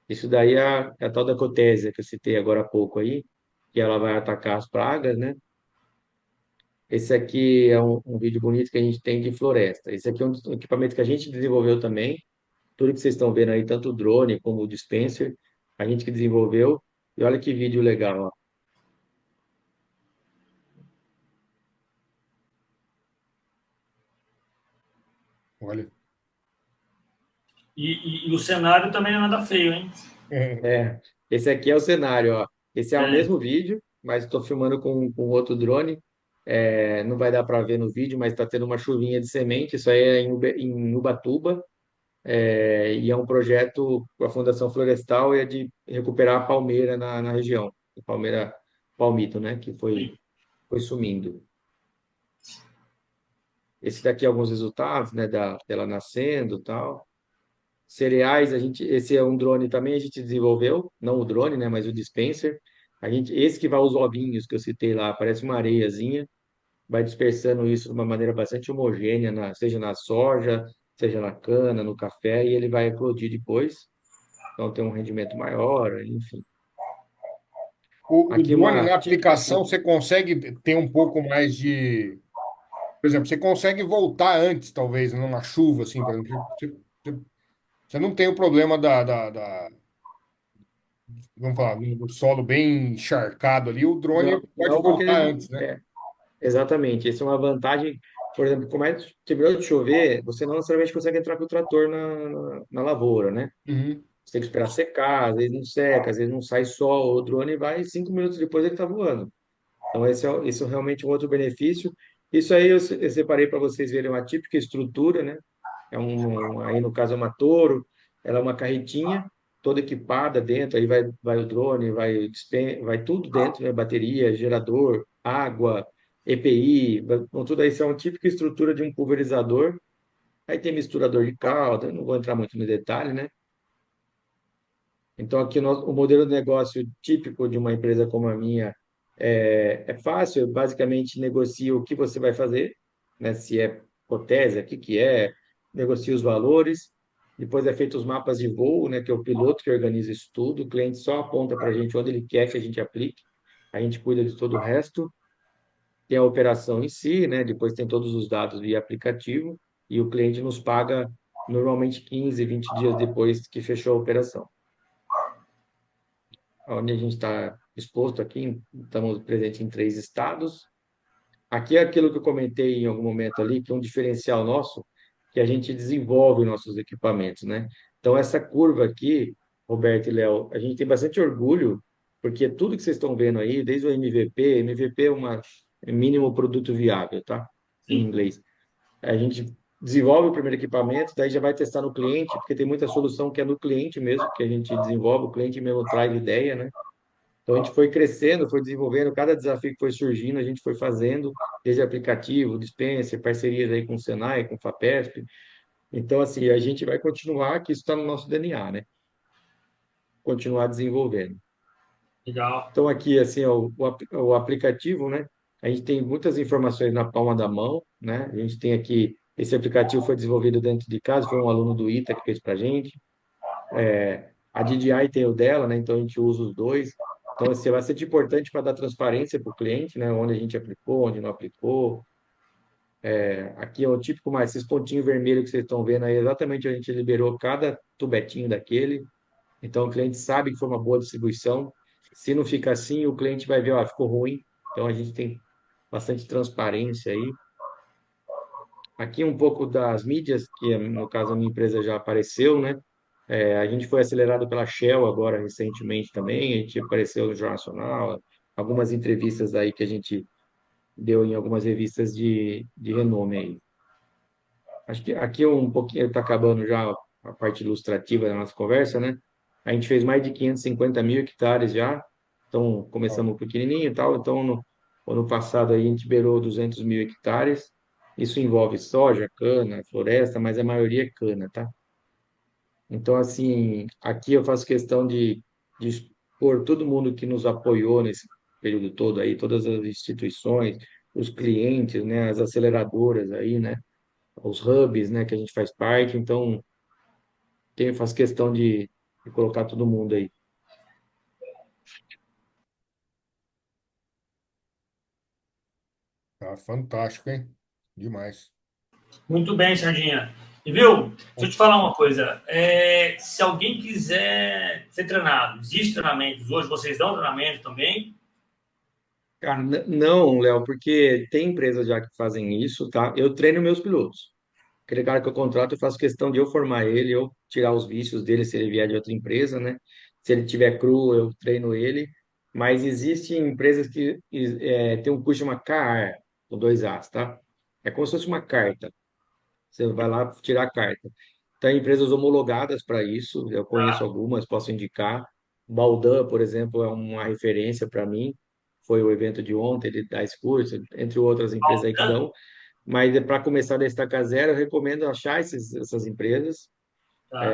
Speaker 1: Isso daí é a tal da cotésia que eu citei agora há pouco aí, que ela vai atacar as pragas, né? Esse aqui é um vídeo bonito que a gente tem de floresta. Esse aqui é um equipamento que a gente desenvolveu também. Tudo que vocês estão vendo aí, tanto o drone como o dispenser, a gente que desenvolveu. E olha que vídeo legal, ó.
Speaker 2: Olha.
Speaker 3: E o cenário também não é nada feio, hein?
Speaker 1: É, esse aqui é o cenário, ó. Esse é o
Speaker 3: É.
Speaker 1: mesmo vídeo, mas estou filmando com outro drone. Não vai dar para ver no vídeo, mas está tendo uma chuvinha de semente. Isso aí é em Ubatuba. E é um projeto com a Fundação Florestal e é de recuperar a palmeira na região. A palmeira palmito, né? Que foi sumindo. Esse daqui é alguns resultados, né? Dela nascendo e tal. Cereais, esse é um drone também, a gente desenvolveu, não o drone, né? Mas o dispenser. Esse que vai os ovinhos que eu citei lá, parece uma areiazinha, vai dispersando isso de uma maneira bastante homogênea, seja na soja, seja na cana, no café, e ele vai eclodir depois. Então tem um rendimento maior, enfim.
Speaker 2: O
Speaker 1: Aqui
Speaker 2: drone
Speaker 1: uma
Speaker 2: na
Speaker 1: típica
Speaker 2: aplicação, você consegue ter um pouco mais de. Por exemplo, você consegue voltar antes, talvez, numa chuva, assim, por exemplo. Você não tem o problema vamos falar, do solo bem encharcado ali, o drone
Speaker 1: não,
Speaker 2: pode
Speaker 1: não porque
Speaker 2: voltar antes, né?
Speaker 1: exatamente, essa é uma vantagem. Por exemplo, como terminou de chover, você não necessariamente consegue entrar com o trator na lavoura, né?
Speaker 2: Uhum.
Speaker 1: Você tem que esperar secar, às vezes não seca, às vezes não sai sol, o drone vai e 5 minutos depois ele está voando. Então, esse é realmente um outro benefício. Isso aí eu separei para vocês verem uma típica estrutura, né? Aí no caso é uma Toro, ela é uma carretinha toda equipada dentro, aí vai o drone, vai tudo dentro, né? Bateria, gerador, água, EPI, então, tudo isso é uma típica estrutura de um pulverizador. Aí tem misturador de calda, eu não vou entrar muito no detalhe, né? Então, aqui o modelo de negócio típico de uma empresa como a minha é fácil, eu basicamente negocio o que você vai fazer, né? Se é protésia, o que que é, negocio os valores, depois é feito os mapas de voo, né? Que é o piloto que organiza isso tudo, o cliente só aponta para a gente onde ele quer que a gente aplique, a gente cuida de todo o resto, tem a operação em si, né? Depois tem todos os dados via aplicativo e o cliente nos paga normalmente 15, 20 dias depois que fechou a operação. Onde a gente está exposto aqui, estamos presentes em 3 estados. Aqui é aquilo que eu comentei em algum momento ali, que é um diferencial nosso, que a gente desenvolve nossos equipamentos, né? Então, essa curva aqui, Roberto e Léo, a gente tem bastante orgulho, porque tudo que vocês estão vendo aí, desde o MVP é uma é mínimo produto viável, tá? Em
Speaker 3: Sim.
Speaker 1: inglês. A gente desenvolve o primeiro equipamento, daí já vai testar no cliente, porque tem muita solução que é no cliente mesmo, que a gente desenvolve, o cliente mesmo traz ideia, né? Então a gente foi crescendo, foi desenvolvendo, cada desafio que foi surgindo, a gente foi fazendo, desde aplicativo, dispenser, parcerias aí com o Senai, com o FAPESP. Então, assim, a gente vai continuar, que isso está no nosso DNA, né? Continuar desenvolvendo.
Speaker 3: Legal.
Speaker 1: Então, aqui, assim, ó, o aplicativo, né? A gente tem muitas informações na palma da mão, né? A gente tem aqui, esse aplicativo foi desenvolvido dentro de casa, foi um aluno do ITA que fez para a gente. A DJI tem o dela, né? Então a gente usa os dois. Então, assim, é bastante importante para dar transparência para o cliente, né? Onde a gente aplicou, onde não aplicou. Aqui é o típico, mais esses pontinhos vermelhos que vocês estão vendo aí, exatamente onde a gente liberou cada tubetinho daquele. Então, o cliente sabe que foi uma boa distribuição. Se não fica assim, o cliente vai ver, ó, ficou ruim. Então, a gente tem bastante transparência aí. Aqui um pouco das mídias, que no caso a minha empresa já apareceu, né? A gente foi acelerado pela Shell agora recentemente também, a gente apareceu no Jornal Nacional, algumas entrevistas aí que a gente deu em algumas revistas de renome aí. Acho que aqui um pouquinho, está acabando já a parte ilustrativa da nossa conversa, né? A gente fez mais de 550 mil hectares já, então começamos pequenininho e tal, então no ano passado aí a gente beirou 200 mil hectares, isso envolve soja, cana, floresta, mas a maioria é cana, tá? Então, assim, aqui eu faço questão de expor todo mundo que nos apoiou nesse período todo aí, todas as instituições, os clientes, né, as aceleradoras aí, né, os hubs, né, que a gente faz parte. Então, faço questão de colocar todo mundo aí.
Speaker 2: Tá fantástico, hein? Demais.
Speaker 3: Muito bem, Sardinha. E viu? Deixa eu te falar uma coisa. Se alguém quiser ser treinado, existe treinamentos hoje? Vocês dão treinamento também?
Speaker 1: Cara, não, Léo, porque tem empresas já que fazem isso, tá? Eu treino meus pilotos. Aquele cara que eu contrato, eu faço questão de eu formar ele, eu tirar os vícios dele se ele vier de outra empresa, né? Se ele tiver cru, eu treino ele. Mas existem empresas que tem um curso chamado CAR, com 2 As, tá? É como se fosse uma carta. Você vai lá tirar a carta. Tem empresas homologadas para isso, eu conheço algumas, posso indicar. Baldan, por exemplo, é uma referência para mim. Foi o evento de ontem, ele dá esse curso, entre outras empresas aí que
Speaker 3: Hã?
Speaker 1: dão. Mas para começar da estaca zero, eu recomendo achar essas empresas.
Speaker 3: Tá.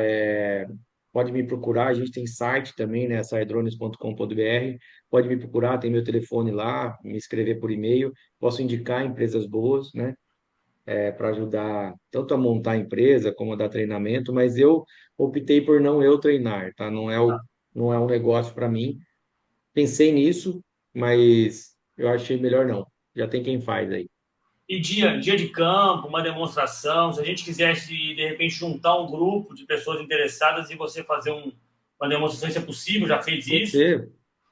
Speaker 1: Pode me procurar, a gente tem site também, né, saedrones.com.br. Pode me procurar, tem meu telefone lá, me escrever por e-mail. Posso indicar empresas boas, né, para ajudar tanto a montar a empresa como a dar treinamento, mas eu optei por não eu treinar, tá? Não é um negócio para mim. Pensei nisso, mas eu achei melhor não. Já tem quem faz aí.
Speaker 3: E dia de campo, uma demonstração, se a gente quisesse, de repente, juntar um grupo de pessoas interessadas e você fazer uma demonstração, isso é possível? Já fez
Speaker 1: Pode
Speaker 3: isso?
Speaker 1: ser.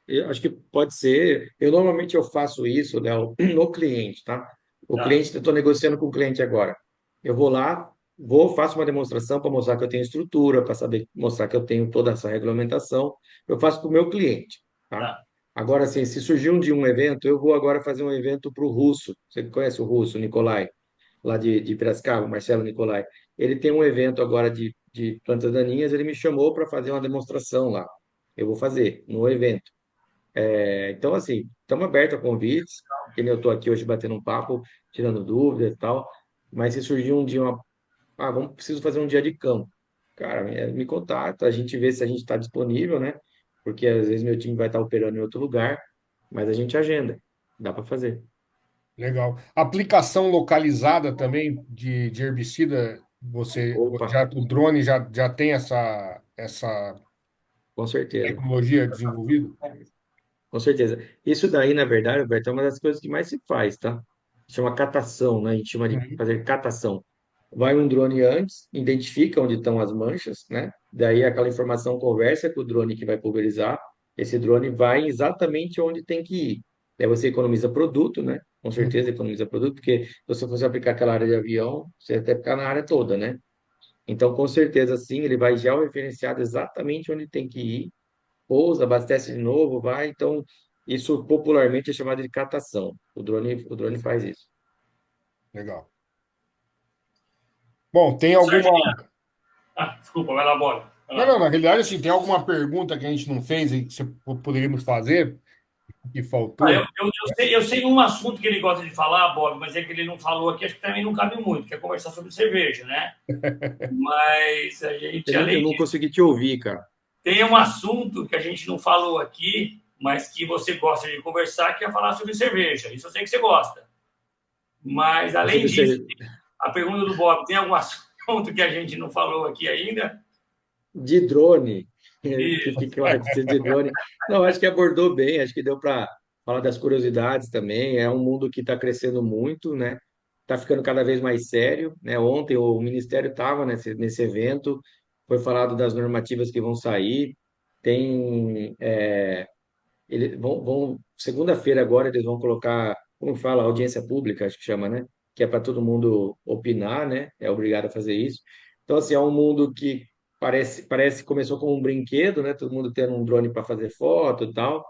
Speaker 1: Eu acho que pode ser. Eu normalmente eu faço isso, Léo, no cliente, tá? O
Speaker 3: Tá,
Speaker 1: cliente, eu estou negociando com o cliente agora. Eu vou lá, faço uma demonstração para mostrar que eu tenho estrutura, para saber mostrar que eu tenho toda essa regulamentação. Eu faço para o meu cliente, tá?
Speaker 3: tá.
Speaker 1: Agora, assim, se surgir um dia um evento, eu vou agora fazer um evento para o Russo. Você conhece o Russo, o Nicolai, lá de Piracicaba, o Marcelo Nicolai. Ele tem um evento agora de plantas daninhas, ele me chamou para fazer uma demonstração lá. Eu vou fazer no evento. Então, assim, estamos abertos a convites, que nem eu estou aqui hoje batendo um papo, tirando dúvidas e tal, mas se surgir um dia, preciso fazer um dia de campo. Cara, me contata, a gente vê se a gente está disponível, né? Porque às vezes meu time vai estar operando em outro lugar, mas a gente agenda, dá para fazer.
Speaker 2: Legal. Aplicação localizada também de herbicida,
Speaker 1: Opa,
Speaker 2: o drone já tem essa
Speaker 1: com certeza.
Speaker 2: tecnologia desenvolvida?
Speaker 1: Com certeza. Isso daí, na verdade, Alberto, é uma das coisas que mais se faz, tá? Chama catação, né? A gente chama de
Speaker 2: Uhum.
Speaker 1: fazer catação. Vai um drone antes, identifica onde estão as manchas, né? Daí aquela informação conversa com o drone que vai pulverizar. Esse drone vai exatamente onde tem que ir. Daí você economiza produto, né? Com certeza
Speaker 2: Uhum.
Speaker 1: economiza produto, porque se você fosse aplicar aquela área de avião, você ia até ficar na área toda, né? Então, com certeza, sim, ele vai georreferenciado exatamente onde tem que ir, pousa, abastece de novo, vai. Então, isso popularmente é chamado de catação. O drone faz
Speaker 2: Perfeito.
Speaker 1: isso.
Speaker 2: Legal. Bom, tem
Speaker 3: Ô,
Speaker 2: alguma.
Speaker 3: Sardinha. Ah, desculpa, vai lá, bola. Vai
Speaker 2: Não, não,
Speaker 3: lá.
Speaker 2: na realidade, assim, tem alguma pergunta que a gente não fez e que poderíamos fazer, que
Speaker 3: Ah, eu,
Speaker 2: faltou?
Speaker 3: eu, eu sei um assunto que ele gosta de falar, Bob, mas é que ele não falou aqui, acho que também não cabe muito, que é conversar sobre cerveja, né? Mas a gente,
Speaker 1: Eu
Speaker 3: além
Speaker 1: não
Speaker 3: disso,
Speaker 1: consegui te ouvir, cara.
Speaker 3: tem um assunto que a gente não falou aqui, mas que você gosta de conversar, que é falar sobre cerveja. Isso eu sei que você gosta. Mas,
Speaker 1: É
Speaker 3: além
Speaker 1: sobre
Speaker 3: disso, a pergunta do Bob, tem algum assunto que a gente não falou aqui ainda?
Speaker 1: de drone, que
Speaker 3: E,
Speaker 1: fique claro que de drone. Não, acho que abordou bem, acho que deu para falar das curiosidades também. É um mundo que está crescendo muito, né? Está ficando cada vez mais sério, né? Ontem o Ministério estava nesse evento, foi falado das normativas que vão sair. Tem, eles segunda-feira agora eles vão colocar, como fala, audiência pública, acho que chama, né? Que é para todo mundo opinar, né? É obrigado a fazer isso. Então, assim, é um mundo que parece que começou como um brinquedo, né? Todo mundo tendo um drone para fazer foto e tal.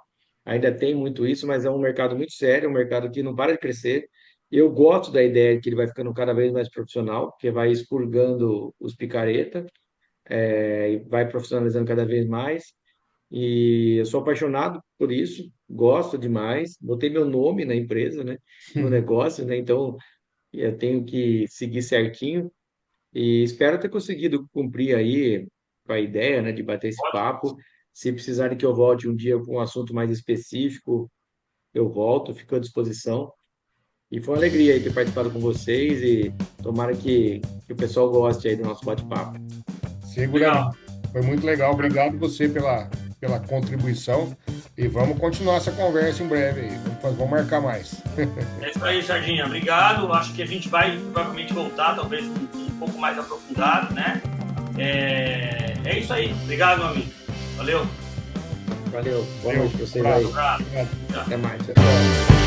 Speaker 1: Ainda tem muito isso, mas é um mercado muito sério, um mercado que não para de crescer. Eu gosto da ideia de que ele vai ficando cada vez mais profissional, porque vai expurgando os picareta, e vai profissionalizando cada vez mais. E eu sou apaixonado por isso, gosto demais. Botei meu nome na empresa, né? No negócio, né? Então eu tenho que seguir certinho e espero ter conseguido cumprir aí com a ideia, né, de bater esse papo. Se precisarem que eu volte um dia com um assunto mais específico, eu volto, fico à disposição. E foi uma alegria aí ter participado com vocês e tomara que o pessoal goste aí do nosso bate-papo.
Speaker 3: legal.
Speaker 2: Seguramente. Foi muito legal. Obrigado você pela contribuição. E vamos continuar essa conversa em breve aí. Vamos marcar mais.
Speaker 3: É isso aí, Sardinha. Obrigado. Acho que a gente vai provavelmente voltar, talvez um pouco mais aprofundado, né? É isso aí. Obrigado, meu amigo. Valeu.
Speaker 1: Valeu, boa
Speaker 2: Valeu.
Speaker 1: noite para vocês aí.
Speaker 2: Abraço.
Speaker 3: Abraço.
Speaker 2: Obrigado.
Speaker 3: Tchau.
Speaker 1: Até mais, pessoal.